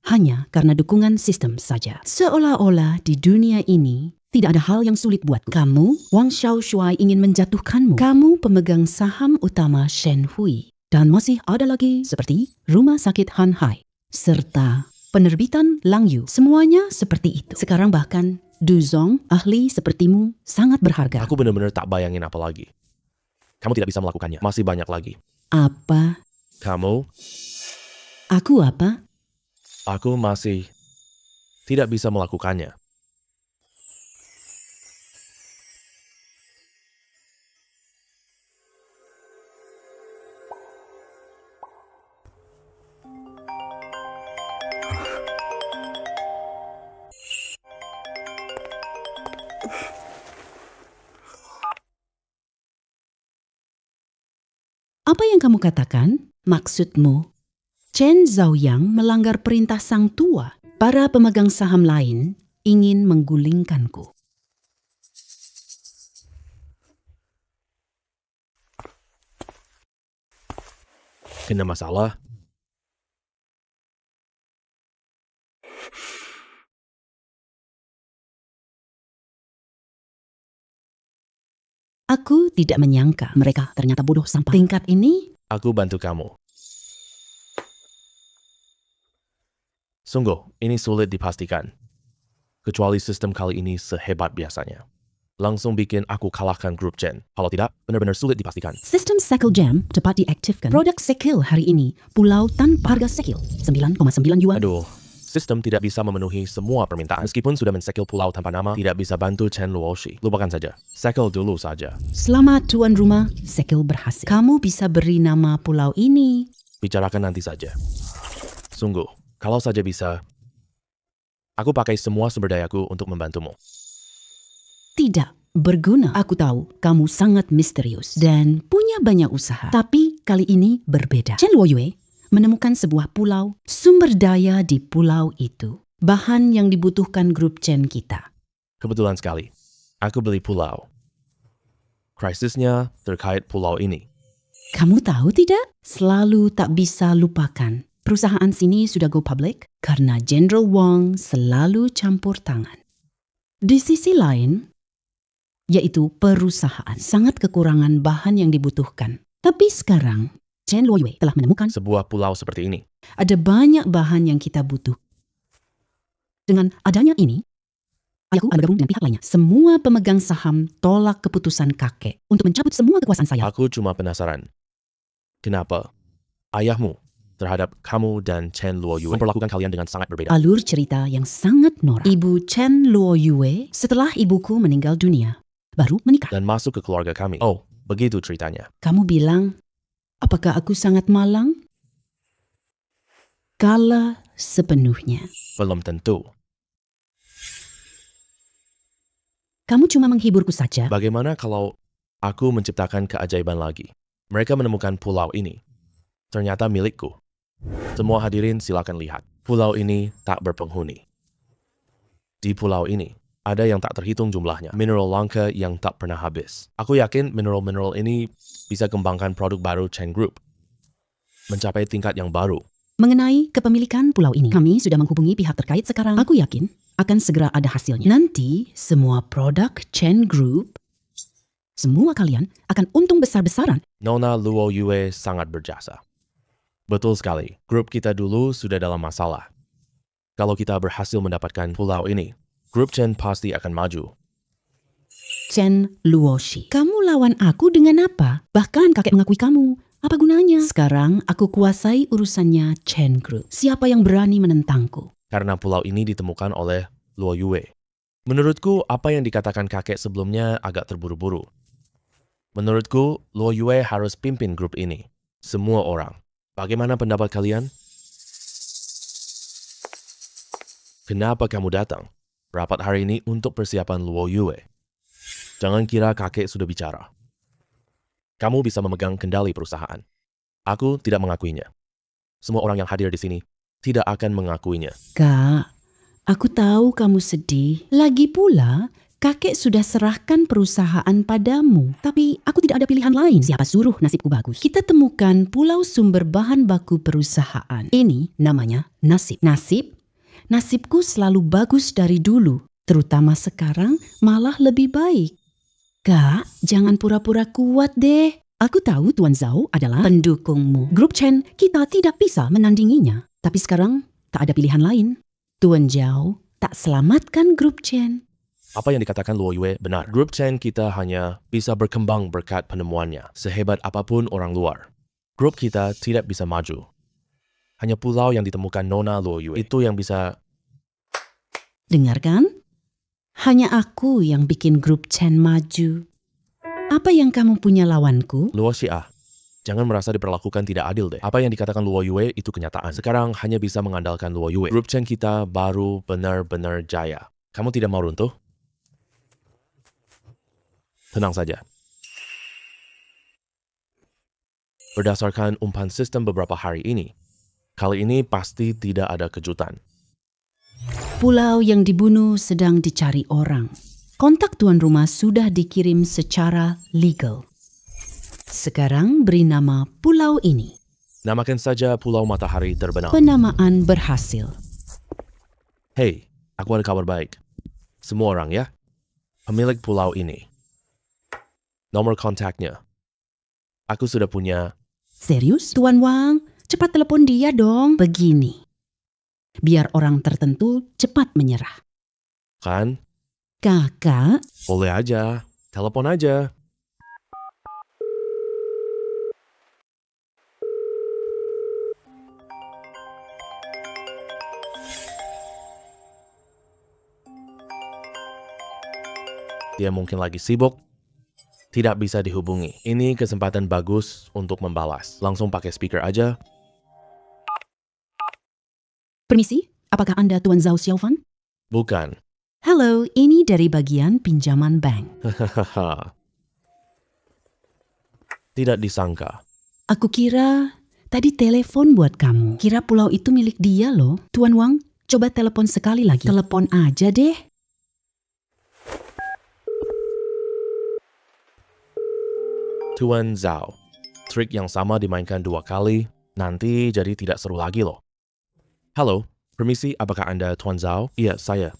Hanya karena dukungan sistem saja. Seolah-olah di dunia ini tidak ada hal yang sulit buat kamu. Wang Xiaoshuai ingin menjatuhkanmu. Kamu pemegang saham utama Shenhui. Dan masih ada lagi seperti rumah sakit Han Hai. Serta penerbitan Lang Yu. Semuanya seperti itu. Sekarang bahkan Du Zong, ahli sepertimu, sangat berharga. Aku benar-benar tak bayangin apa lagi. Kamu tidak bisa melakukannya. Masih banyak lagi. Apa? Kamu, Aku apa? aku masih tidak bisa melakukannya. Apa yang kamu katakan? Maksudmu, Chen Zhaoyang melanggar perintah sang tua. Para pemegang saham lain ingin menggulingkanku. Kena masalah? Aku tidak menyangka mereka ternyata bodoh sampai tingkat ini. Aku bantu kamu. Sungguh, ini sulit dipastikan. Kecuali sistem kali ini sehebat biasanya. langsung bikin aku kalahkan grup Chen. Kalau tidak, benar-benar sulit dipastikan. Sistem Sekel Jam cepat diaktifkan. Produk Sekel hari ini, pulau tanpa harga Sekel, 9,9 yuan. Aduh, sistem tidak bisa memenuhi semua permintaan. Meskipun sudah mensekil pulau tanpa nama, tidak bisa bantu Chen Luoshi. Lupakan saja. Sekel dulu saja. Selamat tuan rumah, Sekel berhasil. Kamu bisa beri nama pulau ini. Bicarakan nanti saja. Sungguh, kalau saja bisa, aku pakai semua sumber dayaku untuk membantumu. Tidak berguna. Aku tahu kamu sangat misterius dan punya banyak usaha. Tapi kali ini berbeda. Chen Luoyue menemukan sebuah pulau, sumber daya di pulau itu. Bahan yang dibutuhkan grup Chen kita. Kebetulan sekali, aku beli pulau. Krisisnya terkait pulau ini. Kamu tahu tidak? Selalu tak bisa lupakan. Perusahaan sini sudah go public karena General Wang selalu campur tangan. Di sisi lain, yaitu perusahaan sangat kekurangan bahan yang dibutuhkan. Tapi sekarang, Chen Luoyue telah menemukan Sebuah pulau seperti ini. ada banyak bahan yang kita butuh. Dengan adanya ini, ayahku akan bergabung dengan pihak lainnya. Semua pemegang saham tolak keputusan kakek untuk mencabut semua kekuasaan saya. Aku cuma penasaran. Kenapa ayahmu terhadap kamu dan Chen Luoyue memperlakukan kalian dengan sangat berbeda? Alur cerita yang sangat norak. Ibu Chen Luoyue setelah ibuku meninggal dunia, baru menikah. Dan masuk ke keluarga kami. Oh, begitu ceritanya. Kamu bilang, apakah aku sangat malang? Kala sepenuhnya. Belum tentu. Kamu cuma menghiburku saja. Bagaimana kalau aku menciptakan keajaiban lagi? Mereka menemukan pulau ini. Ternyata milikku. Semua hadirin silakan lihat. Pulau ini tak berpenghuni. Di pulau ini, ada yang tak terhitung jumlahnya. Mineral langka yang tak pernah habis. Aku yakin mineral-mineral ini bisa kembangkan produk baru Chen Group. Mencapai tingkat yang baru. Mengenai kepemilikan pulau ini, kami sudah menghubungi pihak terkait sekarang. Aku yakin akan segera ada hasilnya. Nanti, semua produk Chen Group, semua kalian akan untung besar-besaran. Nona Luoyue sangat berjasa. Betul sekali, grup kita dulu sudah dalam masalah. Kalau kita berhasil mendapatkan pulau ini, grup Chen pasti akan maju. Chen Luoshi, kamu lawan aku dengan apa? Bahkan kakek mengakui kamu. Apa gunanya? Sekarang aku kuasai urusannya Chen Group. Siapa yang berani menentangku? Karena pulau ini ditemukan oleh Luoyue. Menurutku, apa yang dikatakan kakek sebelumnya agak terburu-buru. Menurutku, Luoyue harus pimpin grup ini. Semua orang. Bagaimana pendapat kalian? Kenapa kamu datang? Rapat hari ini untuk persiapan Luoyue. Jangan kira kakek sudah bicara. Kamu bisa memegang kendali perusahaan. Aku tidak mengakuinya. Semua orang yang hadir di sini tidak akan mengakuinya. Kak, aku tahu kamu sedih. Lagi pula, kakek sudah serahkan perusahaan padamu. Tapi aku tidak ada pilihan lain. Siapa suruh nasibku bagus? Kita temukan pulau sumber bahan baku perusahaan. Ini namanya nasib. Nasibku selalu bagus dari dulu. Terutama sekarang malah lebih baik. Kak, jangan pura-pura kuat deh. Aku tahu Tuan Zhao adalah pendukungmu. Grup Chen, kita tidak bisa menandinginya. Tapi sekarang tak ada pilihan lain. Tuan Zhao tak selamatkan grup Chen. Apa yang dikatakan Luoyue benar. Grup Chen kita hanya bisa berkembang berkat penemuannya. Sehebat apapun orang luar, grup kita tidak bisa maju. Hanya pulau yang ditemukan Nona Luoyue itu yang bisa. Dengarkan? Hanya aku yang bikin grup Chen maju. Apa yang kamu punya lawanku? Luoshi jangan merasa diperlakukan tidak adil deh. Apa yang dikatakan Luoyue itu kenyataan. Sekarang hanya bisa mengandalkan Luoyue. Grup Chen kita baru benar-benar jaya. Kamu tidak mau runtuh? Tenang saja. Berdasarkan umpan sistem beberapa hari ini, kali ini pasti tidak ada kejutan. Pulau yang dibunuh sedang dicari orang. Kontak tuan rumah sudah dikirim secara legal. Sekarang beri nama pulau ini. Namakan saja Pulau Matahari Terbenam. Penamaan berhasil. Hei, aku ada kabar baik. Semua orang ya, pemilik pulau ini. Nomor kontaknya. Aku sudah punya. Serius, Tuan Wang? Cepat telepon dia dong. Begini. Biar orang tertentu cepat menyerah. Kan? Kakak, Boleh aja, telepon aja. Dia mungkin lagi sibuk, tidak bisa dihubungi. Ini kesempatan bagus untuk membalas. Langsung pakai speaker aja. permisi, apakah Anda Tuan Zhao Xiaofan? Bukan. Halo, ini dari bagian pinjaman bank. Hahaha. Tidak disangka. Aku kira tadi telepon buat kamu. Kira pulau itu milik dia loh. Tuan Wang, coba telepon sekali lagi. Telepon aja deh. Tuan Zhao. Trik yang sama dimainkan 2 kali, nanti jadi tidak seru lagi loh. Halo, permisi, apakah Anda Tuan Zhao? Iya, saya.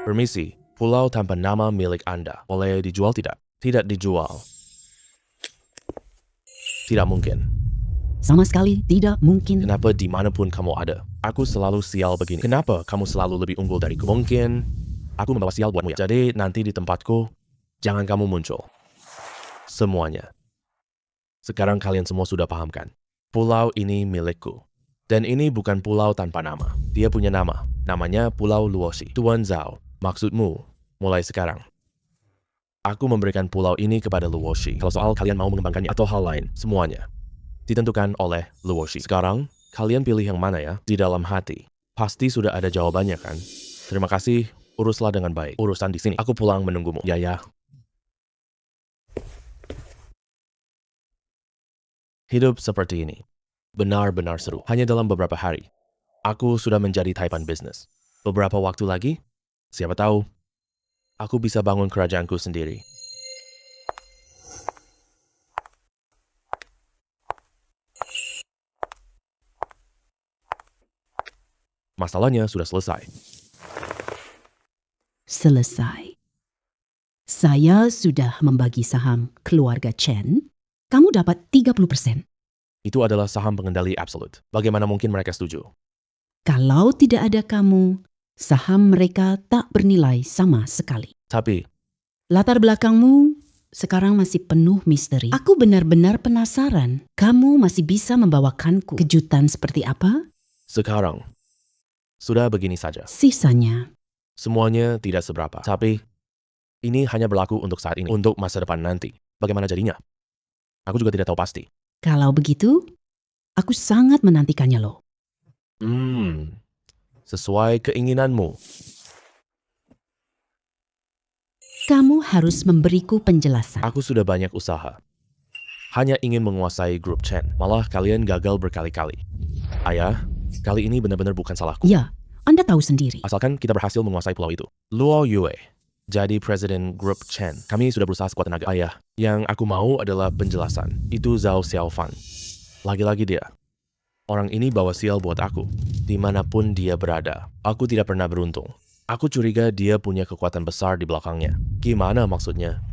Permisi, pulau tanpa nama milik Anda. Boleh dijual tidak? Tidak dijual. Tidak mungkin. Sama sekali tidak mungkin. Kenapa dimanapun kamu ada, aku selalu sial begini? Kenapa kamu selalu lebih unggul dariku? Mungkin aku membawa sial buatmu ya. Jadi nanti di tempatku, jangan kamu muncul. Semuanya. Sekarang kalian semua sudah paham kan? Pulau ini milikku. Dan ini bukan pulau tanpa nama. Dia punya nama. Namanya Pulau Luoxi. Tuan Zhao, maksudmu mulai sekarang. Aku memberikan pulau ini kepada Luoxi. Kalau soal kalian mau mengembangkannya atau hal lain, semuanya ditentukan oleh Luoxi. Sekarang, kalian pilih yang mana ya? Di dalam hati. Pasti sudah ada jawabannya kan? Terima kasih, uruslah dengan baik. Urusan di sini. Aku pulang menunggumu. Ya. Hidup seperti ini benar-benar seru. Hanya dalam beberapa hari, aku sudah menjadi taipan bisnis. Beberapa waktu lagi, siapa tahu, aku bisa bangun kerajaanku sendiri. Masalahnya sudah selesai. Selesai. Saya sudah membagi saham keluarga Chen. Kamu dapat 30%. Itu adalah saham pengendali absolut. Bagaimana mungkin mereka setuju? Kalau tidak ada kamu, saham mereka tak bernilai sama sekali. Tapi, Latar belakangmu sekarang masih penuh misteri. Aku benar-benar penasaran. Kamu masih bisa membawakanku kejutan seperti apa? sekarang, sudah begini saja. Sisanya, Semuanya tidak seberapa. Tapi, ini hanya berlaku untuk saat ini. Untuk masa depan nanti. Bagaimana jadinya? Aku juga tidak tahu pasti. kalau begitu, aku sangat menantikannya loh. Sesuai keinginanmu. Kamu harus memberiku penjelasan. Aku sudah banyak usaha. Hanya ingin menguasai grup Chen. Malah kalian gagal berkali-kali. Ayah, kali ini benar-benar bukan salahku. Ya, Anda tahu sendiri. Asalkan kita berhasil menguasai pulau itu. Luo Yue jadi presiden grup Chen. Kami sudah berusaha sekuat tenaga. Ayah, yang aku mau adalah penjelasan. Itu Zhao Xiaofan. Lagi-lagi dia. Orang ini bawa sial buat aku. Dimanapun dia berada. Aku tidak pernah beruntung. Aku curiga dia punya kekuatan besar di belakangnya. Gimana maksudnya?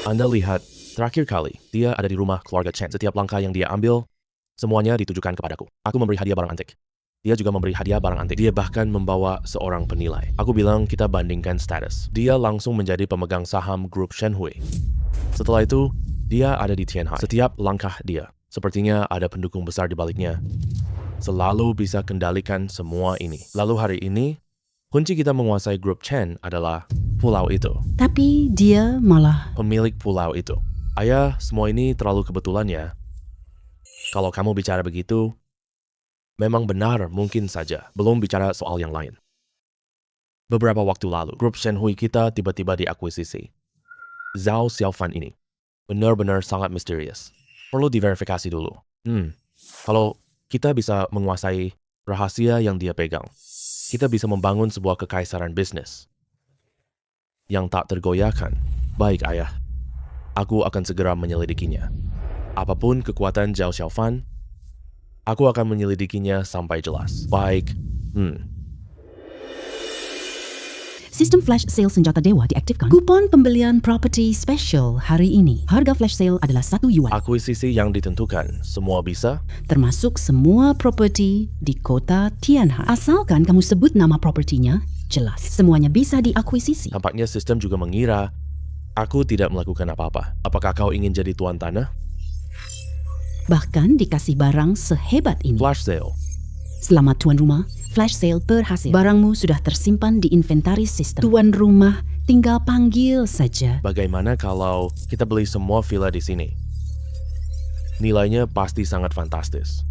Anda lihat, terakhir kali dia ada di rumah keluarga Chen. Setiap langkah yang dia ambil, semuanya ditujukan kepadaku. Aku memberi hadiah barang antik. Dia juga memberi hadiah barang antik. Dia bahkan membawa seorang penilai. Aku bilang kita bandingkan status. Dia langsung menjadi pemegang saham grup Shenhui. Setelah itu, dia ada di Tianhai. Setiap langkah dia, sepertinya ada pendukung besar di baliknya. Selalu bisa kendalikan semua ini. Lalu hari ini, kunci kita menguasai grup Chen adalah pulau itu. Tapi dia malah... Pemilik pulau itu. Ayah, semua ini terlalu kebetulan ya. Kalau kamu bicara begitu, memang benar mungkin saja. Belum bicara soal yang lain. Beberapa waktu lalu, grup Shenhui kita tiba-tiba diakuisisi. Zhao Xiaofan ini benar-benar sangat misterius. Perlu diverifikasi dulu. Kalau kita bisa menguasai rahasia yang dia pegang, kita bisa membangun sebuah kekaisaran bisnis yang tak tergoyahkan. Baik, Ayah. Aku akan segera menyelidikinya. Apapun kekuatan Zhao Xiaofan, aku akan menyelidikinya sampai jelas. Baik. Sistem flash sale senjata dewa diaktifkan. Kupon pembelian property special hari ini. Harga flash sale adalah 1 yuan. Akuisisi yang ditentukan, semua bisa? Termasuk semua properti di kota Tianhai. Asalkan kamu sebut nama propertinya, jelas. Semuanya bisa diakuisisi. Tampaknya sistem juga mengira aku tidak melakukan apa-apa. Apakah kau ingin jadi tuan tanah? Bahkan dikasih barang sehebat ini. Flash sale. Selamat tuan rumah, flash sale berhasil. Barangmu sudah tersimpan di inventaris sistem. Tuan rumah tinggal panggil saja. Bagaimana kalau kita beli semua villa di sini? Nilainya pasti sangat fantastis.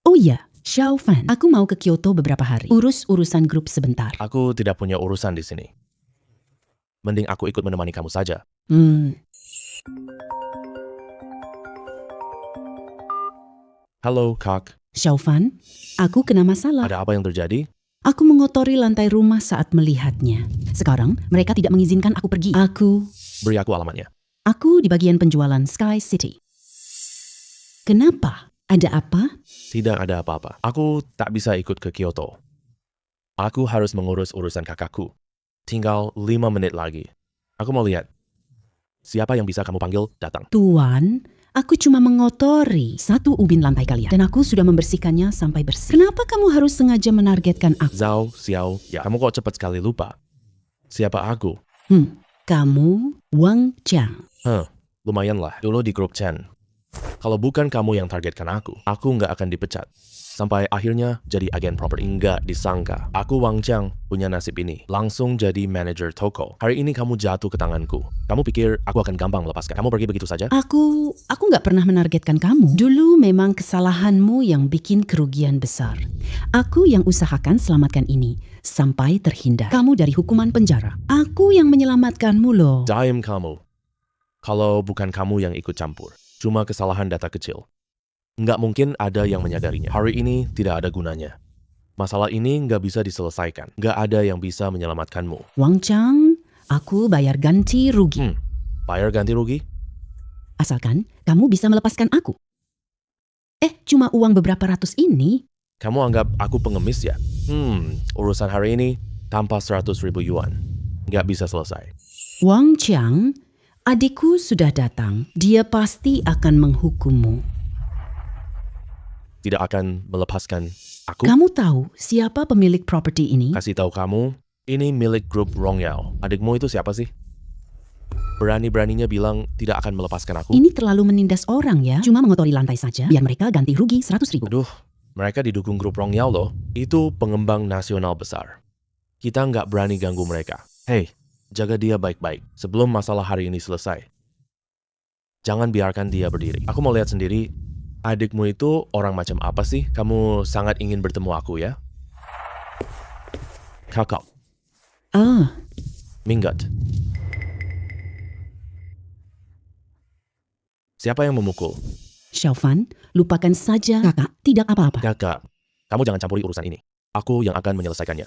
Oh iya, Xiao Fan, aku mau ke Kyoto beberapa hari. Urus urusan grup sebentar. Aku tidak punya urusan di sini. Mending aku ikut menemani kamu saja. Halo, Kak. Xiao Fan, aku kena masalah. Ada apa yang terjadi? Aku mengotori lantai rumah saat melihatnya. Sekarang, mereka tidak mengizinkan aku pergi. Beri aku alamatnya. Aku di bagian penjualan Sky City. Kenapa? Ada apa? Tidak ada apa-apa. Aku tak bisa ikut ke Kyoto. Aku harus mengurus urusan kakakku. Tinggal 5 menit lagi. Aku mau lihat. Siapa yang bisa kamu panggil datang. Tuan, aku cuma mengotori satu ubin lantai kalian. Dan aku sudah membersihkannya sampai bersih. Kenapa kamu harus sengaja menargetkan aku? Zhao Xiao ya. Kamu kok cepat sekali lupa? Siapa aku? Kamu Wang Chang. Lumayan lah. Dulu di grup Chen. Kalau bukan kamu yang targetkan aku nggak akan dipecat. Sampai akhirnya jadi agen properti. Nggak disangka. Aku Wang Chang punya nasib ini. Langsung jadi manajer toko. Hari ini kamu jatuh ke tanganku. Kamu pikir aku akan gampang melepaskan? Kamu pergi begitu saja? Aku nggak pernah menargetkan kamu. Dulu memang kesalahanmu yang bikin kerugian besar. Aku yang usahakan selamatkan ini sampai terhindar. Kamu dari hukuman penjara. Aku yang menyelamatkanmu loh. Diam kamu. Kalau bukan kamu yang ikut campur. Cuma kesalahan data kecil. Nggak mungkin ada yang menyadarinya. Hari ini tidak ada gunanya. Masalah ini nggak bisa diselesaikan. Nggak ada yang bisa menyelamatkanmu. Wang Chang, aku bayar ganti rugi. Bayar ganti rugi? Asalkan kamu bisa melepaskan aku. Cuma uang beberapa ratus ini. Kamu anggap aku pengemis ya? Urusan hari ini tanpa 100.000 yuan. Nggak bisa selesai. Wang Chang, adikku sudah datang. Dia pasti akan menghukummu. Tidak akan melepaskan aku? Kamu tahu siapa pemilik properti ini? Kasih tahu kamu, ini milik grup Rongyao. Adikmu itu siapa sih? Berani-beraninya bilang tidak akan melepaskan aku? Ini terlalu menindas orang ya. Cuma mengotori lantai saja, biar mereka ganti rugi 100.000. Aduh, mereka didukung grup Rongyao loh. Itu pengembang nasional besar. Kita nggak berani ganggu mereka. Hei, jaga dia baik-baik sebelum masalah hari ini selesai. Jangan biarkan dia berdiri. Aku mau lihat sendiri, adikmu itu orang macam apa sih? Kamu sangat ingin bertemu aku ya? Kakak. Minggat. Siapa yang memukul? Xiao Fan, lupakan saja kakak, tidak apa-apa. Kakak, kamu jangan campuri urusan ini. Aku yang akan menyelesaikannya.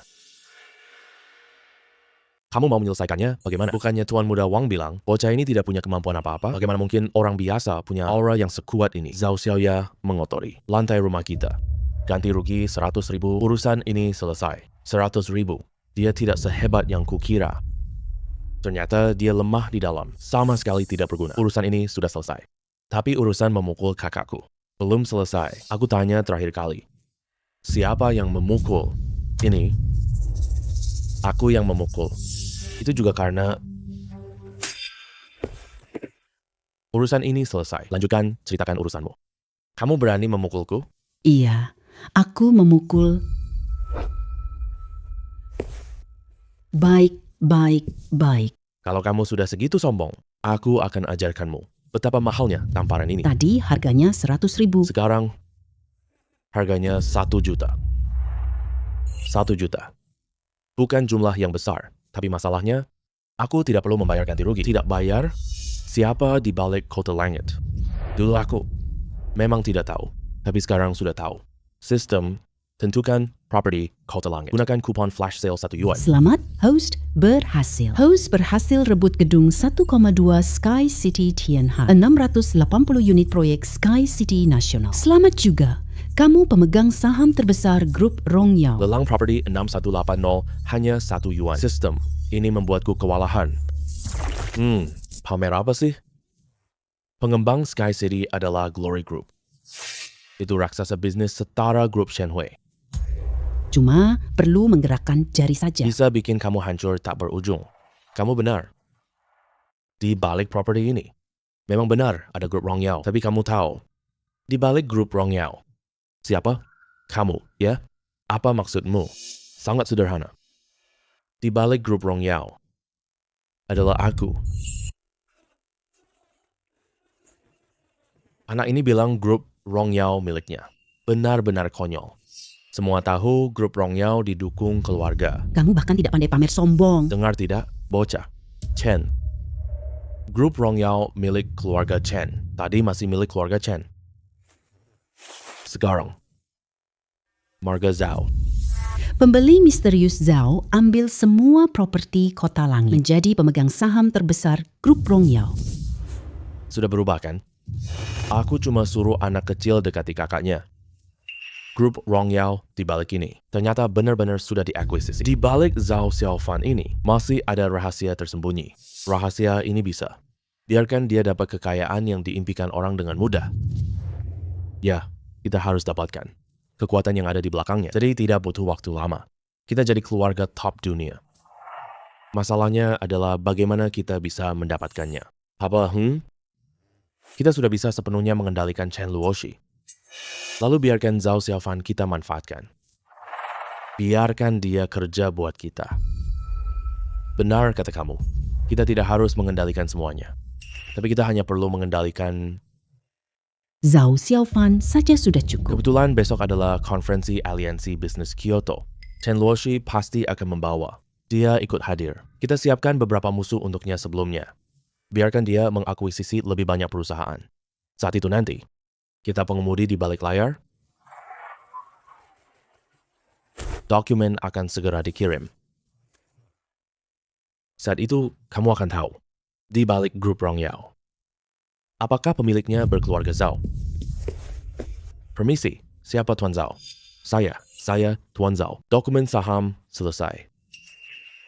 Kamu mau menyelesaikannya? Bagaimana? Bukannya Tuan Muda Wang bilang, bocah ini tidak punya kemampuan apa-apa? Bagaimana mungkin orang biasa punya aura yang sekuat ini? Zhao Xiaoya mengotori lantai rumah kita. Ganti rugi 100.000, urusan ini selesai. 100.000. Dia tidak sehebat yang kukira. Ternyata dia lemah di dalam. Sama sekali tidak berguna. Urusan ini sudah selesai. Tapi urusan memukul kakakku belum selesai. Aku tanya terakhir kali. Siapa yang memukul? Ini. Aku yang memukul. Itu juga karena urusan ini selesai. Lanjutkan, ceritakan urusanmu. Kamu berani memukulku? Iya, aku memukul. Baik. Kalau kamu sudah segitu sombong, aku akan ajarkanmu betapa mahalnya tamparan ini. Tadi harganya 100.000. Sekarang harganya 1 juta. 1 juta. Bukan jumlah yang besar. Tapi masalahnya, aku tidak perlu membayar ganti rugi. Tidak bayar, siapa di balik kota langit? Dulu aku memang tidak tahu, tapi sekarang sudah tahu. Sistem, tentukan properti kota langit. Gunakan kupon flash sale 1 yuan. Selamat, host berhasil. Host berhasil rebut gedung 1,2 Sky City Tianhan. 680 unit proyek Sky City Nasional. Selamat juga. Kamu pemegang saham terbesar grup Rongyao. Lelang properti 6180 hanya 1 yuan. Sistem, ini membuatku kewalahan. Pamer apa sih? Pengembang Sky City adalah Glory Group. Itu raksasa bisnis setara grup Shenhui. Cuma perlu menggerakkan jari saja. Bisa bikin kamu hancur tak berujung. Kamu benar. Di balik properti ini, memang benar ada grup Rong Yao. Tapi kamu tahu, di balik grup Rong Yao, siapa? Kamu, ya? Apa maksudmu? Sangat sederhana. Di balik grup Rong Yao adalah aku. Anak ini bilang grup Rong Yao miliknya. Benar-benar konyol. Semua tahu grup Rong Yao didukung keluarga. Kamu bahkan tidak pandai pamer sombong. Dengar tidak? Bocah. Chen. Grup Rong Yao milik keluarga Chen. Tadi masih milik keluarga Chen. Sekarang, marga Zhao. Pembeli misterius Zhao ambil semua properti Kota Langit, menjadi pemegang saham terbesar grup Rong Yao. Sudah berubah kan? Aku cuma suruh anak kecil dekati kakaknya. Grup Rong Yao di balik ini ternyata benar-benar sudah diakuisisi. Di balik Zhao Xiaofan ini masih ada rahasia tersembunyi. Rahasia ini bisa. Biarkan dia dapat kekayaan yang diimpikan orang dengan mudah. Ya, kita harus dapatkan kekuatan yang ada di belakangnya. Jadi tidak butuh waktu lama. Kita jadi keluarga top dunia. Masalahnya adalah bagaimana kita bisa mendapatkannya. Apa? Kita sudah bisa sepenuhnya mengendalikan Chen Luoshi. Lalu biarkan Zhao Xiaofan kita manfaatkan. Biarkan dia kerja buat kita. Benar kata kamu. Kita tidak harus mengendalikan semuanya. Tapi kita hanya perlu mengendalikan. Zhao Xiaofan saja sudah cukup. Kebetulan besok adalah konferensi aliansi bisnis Kyoto. Chen Luoshi pasti akan membawa. Dia ikut hadir. Kita siapkan beberapa musuh untuknya sebelumnya. Biarkan dia mengakuisisi lebih banyak perusahaan. Saat itu nanti, kita pengemudi di balik layar. Dokumen akan segera dikirim. Saat itu, kamu akan tahu. Di balik grup Rong Yao. Apakah pemiliknya berkeluarga Zhao? Permisi, siapa Tuan Zhao? Saya Tuan Zhao. Dokumen saham selesai.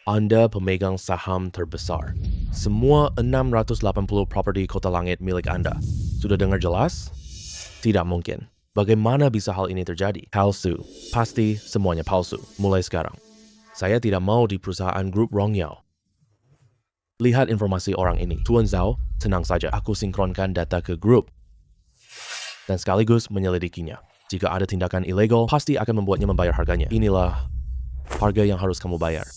Anda pemegang saham terbesar. Semua 680 properti Kota Langit milik Anda. Sudah dengar jelas? Tidak mungkin. Bagaimana bisa hal ini terjadi? Palsu. Pasti semuanya palsu. Mulai sekarang. Saya tidak mau di perusahaan grup Rong Yao. Lihat informasi orang ini. Tuan Zhao, tenang saja. Aku sinkronkan data ke grup. Dan sekaligus menyelidikinya. Jika ada tindakan ilegal, pasti akan membuatnya membayar harganya. Inilah harga yang harus kamu bayar.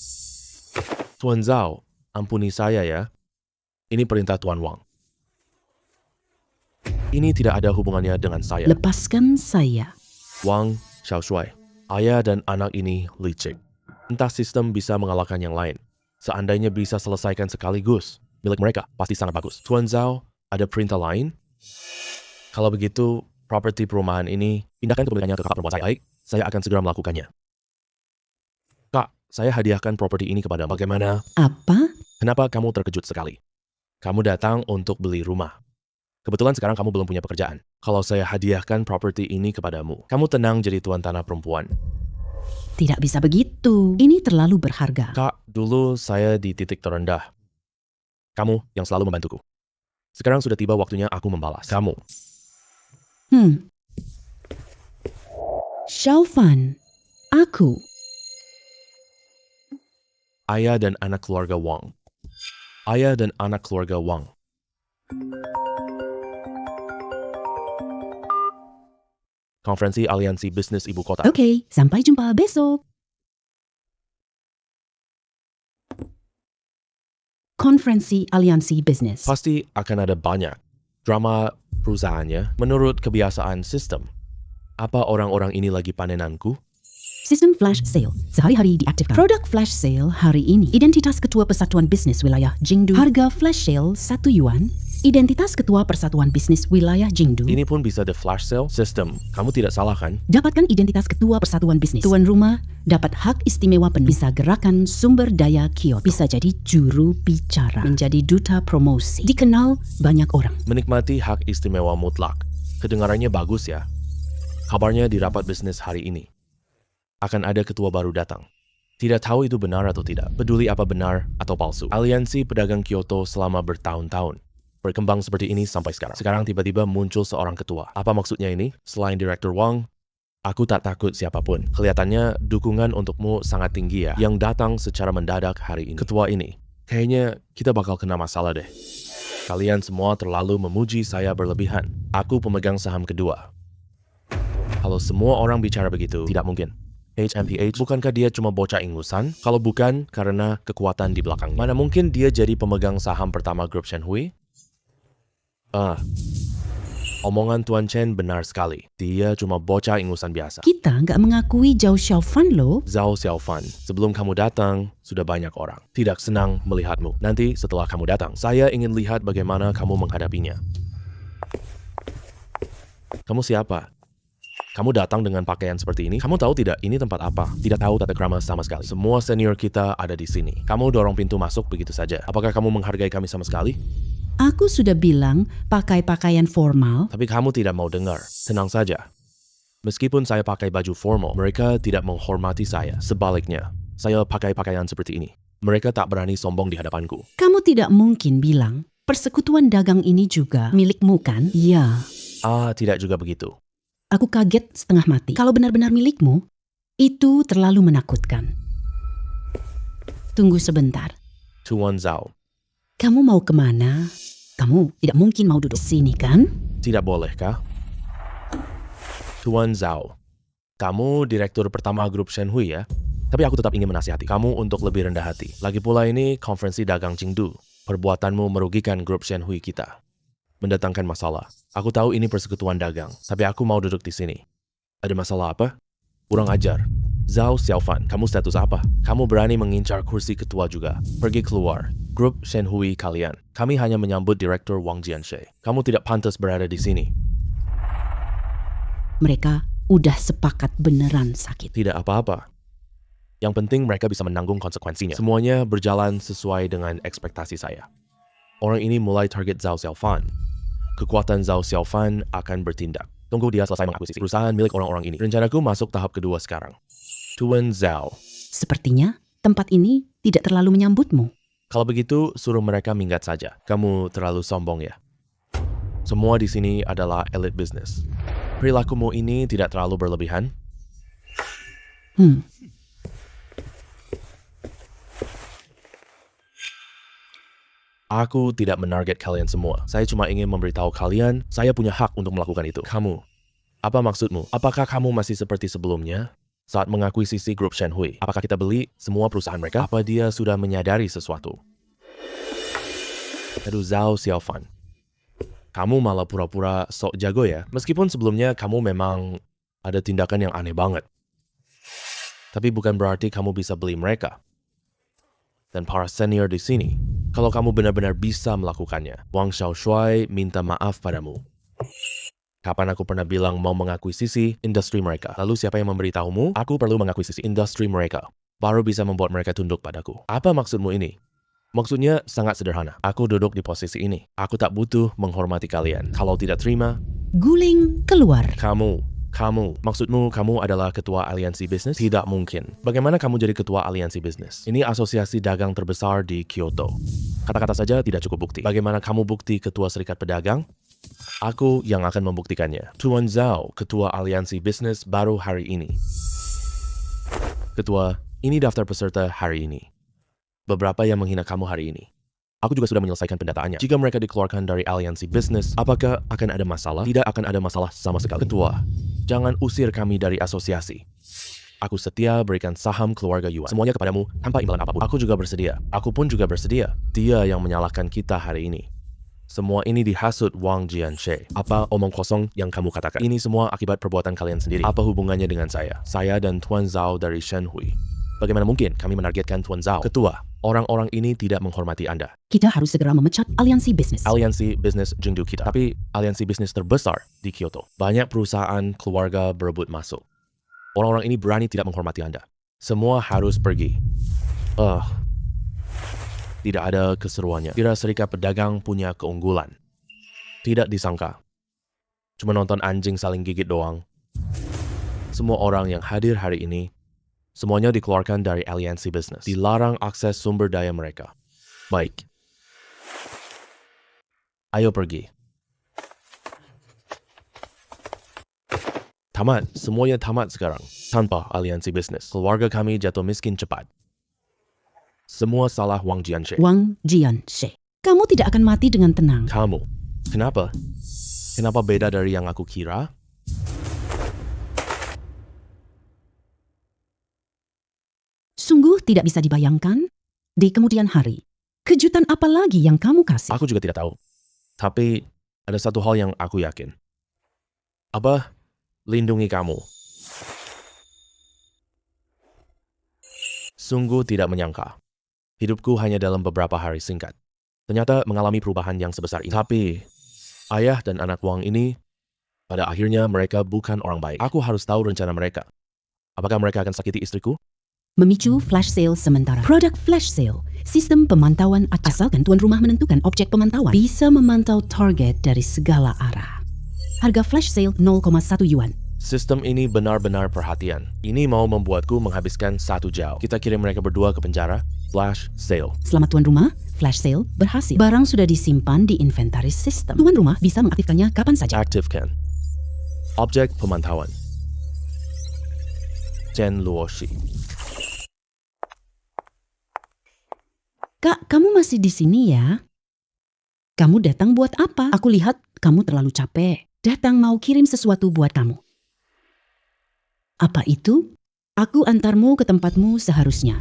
Tuan Zhao, ampuni saya ya. Ini perintah Tuan Wang. Ini tidak ada hubungannya dengan saya. Lepaskan saya. Wang Xiaoshui, ayah dan anak ini licik. Entah sistem bisa mengalahkan yang lain. Seandainya bisa selesaikan sekaligus, milik mereka pasti sangat bagus. Tuan Zhao, ada perintah lain? Kalau begitu, properti perumahan ini pindahkan kepemilikannya ke kakak perempuan saya. Baik, saya akan segera melakukannya. Kak, saya hadiahkan properti ini kepada bagaimana? Apa? Kenapa kamu terkejut sekali? Kamu datang untuk beli rumah. Kebetulan sekarang kamu belum punya pekerjaan. Kalau saya hadiahkan properti ini kepadamu, kamu tenang jadi tuan tanah perempuan. Tidak bisa begitu. Ini terlalu berharga. Kak, dulu saya di titik terendah. Kamu yang selalu membantuku. Sekarang sudah tiba waktunya aku membalas. Kamu. Xiaofan, aku. Ayah dan anak keluarga Wang. Ayah dan anak keluarga Wang. Konferensi Aliansi Bisnis Ibu Kota. Oke, sampai jumpa besok. Konferensi Aliansi Bisnis. Pasti akan ada banyak drama perusahaannya menurut kebiasaan sistem. Apa orang-orang ini lagi panenanku? Sistem flash sale sehari-hari diaktifkan. Produk flash sale hari ini. Identitas Ketua Persatuan Bisnis Wilayah Jingdu. Harga flash sale 1 yuan. Identitas Ketua Persatuan Bisnis Wilayah Jingdu. Ini pun bisa the flash sale sistem. Kamu tidak salah kan? Dapatkan identitas Ketua Persatuan Bisnis. Tuan rumah dapat hak istimewa penuh. Bisa gerakan sumber daya Kyoto. Bisa jadi juru bicara. Menjadi duta promosi. Dikenal banyak orang. Menikmati hak istimewa mutlak. Kedengarannya bagus ya. Kabarnya di rapat bisnis hari ini akan ada ketua baru datang. Tidak tahu itu benar atau tidak. Peduli apa benar atau palsu. Aliansi Pedagang Kyoto selama bertahun-tahun berkembang seperti ini sampai sekarang. Sekarang tiba-tiba muncul seorang ketua. Apa maksudnya ini? Selain Direktur Wang, aku tak takut siapapun. Kelihatannya dukungan untukmu sangat tinggi ya, yang datang secara mendadak hari ini. Ketua ini, kayaknya kita bakal kena masalah deh. Kalian semua terlalu memuji saya berlebihan. Aku pemegang saham kedua. Kalau semua orang bicara begitu, tidak mungkin. HMPH, bukankah dia cuma bocah ingusan? Kalau bukan, karena kekuatan di belakangnya. Mana mungkin dia jadi pemegang saham pertama grup Shenhui? Omongan Tuan Chen benar sekali. Dia cuma bocah ingusan biasa. Kita nggak mengakui Zhao Xiaofan loh. Zhao Xiaofan, sebelum kamu datang, sudah banyak orang tidak senang melihatmu. Nanti setelah kamu datang, saya ingin lihat bagaimana kamu menghadapinya. Kamu siapa? Kamu datang dengan pakaian seperti ini? Kamu tahu tidak ini tempat apa? Tidak tahu tata krama sama sekali. Semua senior kita ada di sini. Kamu dorong pintu masuk begitu saja. Apakah kamu menghargai kami sama sekali? Aku sudah bilang pakai pakaian formal. Tapi kamu tidak mau dengar. Tenang saja. Meskipun saya pakai baju formal, mereka tidak menghormati saya. Sebaliknya, saya pakai pakaian seperti ini. Mereka tak berani sombong di hadapanku. Kamu tidak mungkin bilang persekutuan dagang ini juga milikmu kan? Iya. Tidak juga begitu. Aku kaget setengah mati. Kalau benar-benar milikmu, itu terlalu menakutkan. Tunggu sebentar. Tuan Zhao. Kamu mau kemana? Kamu tidak mungkin mau duduk sini kan? Tidak boleh kah? Tuan Zhao, kamu direktur pertama grup Shenhui ya? Tapi aku tetap ingin menasihati kamu untuk lebih rendah hati. Lagi pula ini konferensi dagang Chengdu. Perbuatanmu merugikan grup Shenhui kita. Mendatangkan masalah. Aku tahu ini persekutuan dagang, tapi aku mau duduk di sini. Ada masalah apa? Kurang ajar. Zhao Xiaofan, kamu status apa? Kamu berani mengincar kursi ketua juga. Pergi keluar. Grup Shenhui kalian. Kami hanya menyambut Direktur Wang Jianxie. Kamu tidak pantas berada di sini. Mereka udah sepakat beneran sakit. Tidak apa-apa. Yang penting mereka bisa menanggung konsekuensinya. Semuanya berjalan sesuai dengan ekspektasi saya. Orang ini mulai target Zhao Xiaofan. Kekuatan Zhao Xiaofan akan bertindak. Tunggu dia selesai mengakuisisi perusahaan milik orang-orang ini. Rencanaku masuk tahap kedua sekarang. Tuan Zhao. Sepertinya tempat ini tidak terlalu menyambutmu. Kalau begitu, suruh mereka minggat saja. Kamu terlalu sombong ya. Semua di sini adalah elite business. Perilakumu ini tidak terlalu berlebihan? Aku tidak menarget kalian semua. Saya cuma ingin memberitahu kalian, saya punya hak untuk melakukan itu. Kamu, apa maksudmu? Apakah kamu masih seperti sebelumnya? Saat mengakuisisi grup Shenhui, apakah kita beli semua perusahaan mereka? Apa dia sudah menyadari sesuatu? Aduh, Zhao Xiaofan. Kamu malah pura-pura sok jago ya? Meskipun sebelumnya kamu memang ada tindakan yang aneh banget. Tapi bukan berarti kamu bisa beli mereka. Dan para senior di sini, kalau kamu benar-benar bisa melakukannya, Wang Xiaoshuai minta maaf padamu. Kapan aku pernah bilang mau mengakuisisi industri mereka? Lalu siapa yang memberitahumu? Aku perlu mengakuisisi industri mereka. Baru bisa membuat mereka tunduk padaku. Apa maksudmu ini? Maksudnya sangat sederhana. Aku duduk di posisi ini. Aku tak butuh menghormati kalian. Kalau tidak terima, Guling keluar. kamu. Maksudmu kamu adalah ketua aliansi bisnis? Tidak mungkin. Bagaimana kamu jadi ketua aliansi bisnis? Ini asosiasi dagang terbesar di Kyoto. Kata-kata saja tidak cukup bukti. Bagaimana kamu bukti ketua serikat pedagang? Aku yang akan membuktikannya. Tuan Zhao, ketua aliansi bisnis baru hari ini. Ketua, ini daftar peserta hari ini. Beberapa yang menghina kamu hari ini. Aku juga sudah menyelesaikan pendataannya. Jika mereka dikeluarkan dari aliansi bisnis, apakah akan ada masalah? Tidak akan ada masalah sama sekali. Ketua, jangan usir kami dari asosiasi. Aku setia berikan saham keluarga Yuan. Semuanya kepadamu tanpa imbalan apapun. Aku juga bersedia. Aku pun juga bersedia. Dia yang menyalahkan kita hari ini. Semua ini dihasut Wang Jianxie. Apa omong kosong yang kamu katakan? Ini semua akibat perbuatan kalian sendiri. Apa hubungannya dengan saya? Saya dan Tuan Zhao dari Shenhui. Bagaimana mungkin kami menargetkan Tuan Zhao? Ketua, orang-orang ini tidak menghormati Anda. Kita harus segera memecat aliansi bisnis. Aliansi bisnis Chengdu kita. Tapi aliansi bisnis terbesar di Kyoto. Banyak perusahaan keluarga berebut masuk. Orang-orang ini berani tidak menghormati Anda. Semua harus pergi. Tidak ada keseruannya. Kira serikat pedagang punya keunggulan. Tidak disangka. Cuma nonton anjing saling gigit doang. Semua orang yang hadir hari ini Semuanya dikeluarkan dari aliansi bisnis. Dilarang akses sumber daya mereka. Baik. Ayo pergi. Tamat. Semuanya tamat sekarang. Tanpa aliansi bisnis. Keluarga kami jatuh miskin cepat. Semua salah Wang Jianxie. Wang Jianxie. Kamu tidak akan mati dengan tenang. Kamu. Kenapa? Kenapa beda dari yang aku kira? Sungguh tidak bisa dibayangkan. Di kemudian hari, kejutan apa lagi yang kamu kasih? Aku juga tidak tahu. Tapi ada satu hal yang aku yakin. Apa? Lindungi kamu. Sungguh tidak menyangka. Hidupku hanya dalam beberapa hari singkat. Ternyata mengalami perubahan yang sebesar ini. Tapi ayah dan anak Wang ini, pada akhirnya mereka bukan orang baik. Aku harus tahu rencana mereka. Apakah mereka akan sakiti istriku? Memicu flash sale sementara. Produk flash sale, sistem pemantauan asalkan tuan rumah menentukan objek pemantauan. Bisa memantau target dari segala arah. Harga flash sale 0,1 yuan. Sistem ini benar-benar perhatian. Ini mau membuatku menghabiskan 1 jam. Kita kirim mereka berdua ke penjara. Flash sale. Selamat tuan rumah, flash sale berhasil. Barang sudah disimpan di inventaris sistem. Tuan rumah bisa mengaktifkannya kapan saja. Aktifkan. Objek pemantauan. Chen Luoshi. Kak, kamu masih di sini ya? Kamu datang buat apa? Aku lihat kamu terlalu capek. Datang mau kirim sesuatu buat kamu. Apa itu? Aku antarmu ke tempatmu seharusnya.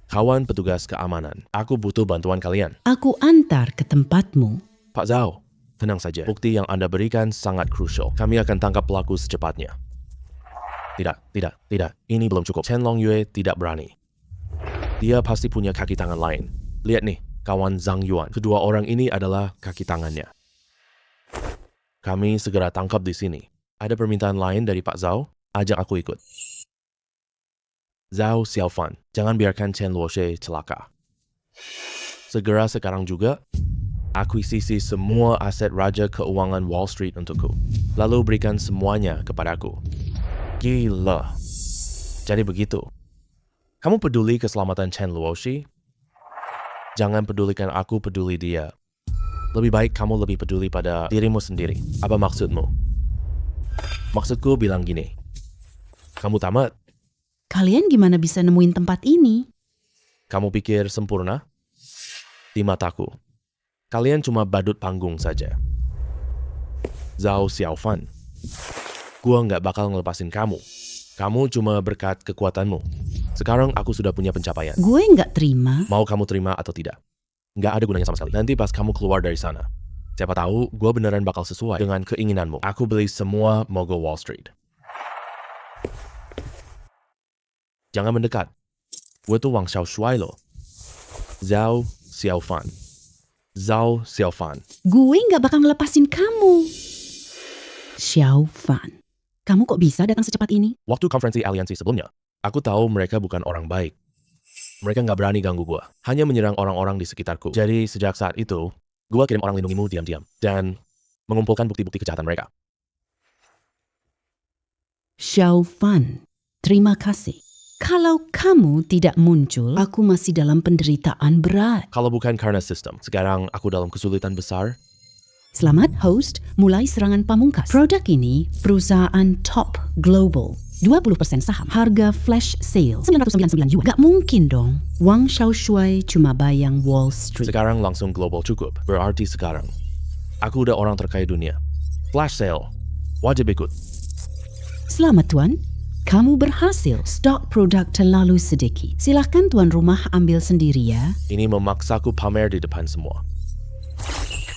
Kawan petugas keamanan, aku butuh bantuan kalian. Aku antar ke tempatmu. Pak Zhao, tenang saja. Bukti yang Anda berikan sangat krusial. Kami akan tangkap pelaku secepatnya. Tidak. Ini belum cukup. Chen Longyue tidak berani. Dia pasti punya kaki tangan lain. Lihat nih, kawan Zhang Yuan. Kedua orang ini adalah kaki tangannya. Kami segera tangkap di sini. Ada permintaan lain dari Pak Zhao? Ajak aku ikut. Zhao Xiaofan, jangan biarkan Chen Luoshi celaka. Segera sekarang juga, akuisisi semua aset Raja Keuangan Wall Street untukku. Lalu berikan semuanya kepadaku. Gila. Jadi begitu. Kamu peduli keselamatan Chen Luoshi? Jangan pedulikan aku peduli dia. Lebih baik kamu lebih peduli pada dirimu sendiri. Apa maksudmu? Maksudku bilang gini. Kamu tamat. Kalian gimana bisa nemuin tempat ini? Kamu pikir sempurna? Di mataku. Kalian cuma badut panggung saja. Zhao Xiaofan. Gua nggak bakal ngelepasin kamu. Kamu cuma berkat kekuatanmu. Sekarang aku sudah punya pencapaian. Gue nggak terima. Mau kamu terima atau tidak? Nggak ada gunanya sama sekali. Nanti pas kamu keluar dari sana. Siapa tahu gue beneran bakal sesuai dengan keinginanmu. Aku beli semua mogul Wall Street. Jangan mendekat. Gue tuh Wang Xiaoshuai loh. Zhao Xiaofan. Zhao Xiaofan. Gue nggak bakal ngelepasin kamu. Xiaofan. Kamu kok bisa datang secepat ini? Waktu konferensi aliansi sebelumnya, aku tahu mereka bukan orang baik. Mereka nggak berani ganggu gue. Hanya menyerang orang-orang di sekitarku. Jadi sejak saat itu, gue kirim orang lindungimu diam-diam. Dan mengumpulkan bukti-bukti kejahatan mereka. Xiaofan, terima kasih. Kalau kamu tidak muncul, aku masih dalam penderitaan berat. Kalau bukan karena sistem, sekarang aku dalam kesulitan besar. Selamat host, mulai serangan pamungkas. Produk ini perusahaan top global. 20% saham. Harga flash sale 999 yuan. Gak mungkin dong. Wang Xiaoshuai cuma bayang Wall Street. Sekarang langsung global cukup. Berarti sekarang, aku udah orang terkaya dunia. Flash sale. Wajib ikut. Selamat tuan. Kamu berhasil. Stok produk terlalu sedikit. Silahkan tuan rumah ambil sendiri ya. Ini memaksaku pamer di depan semua.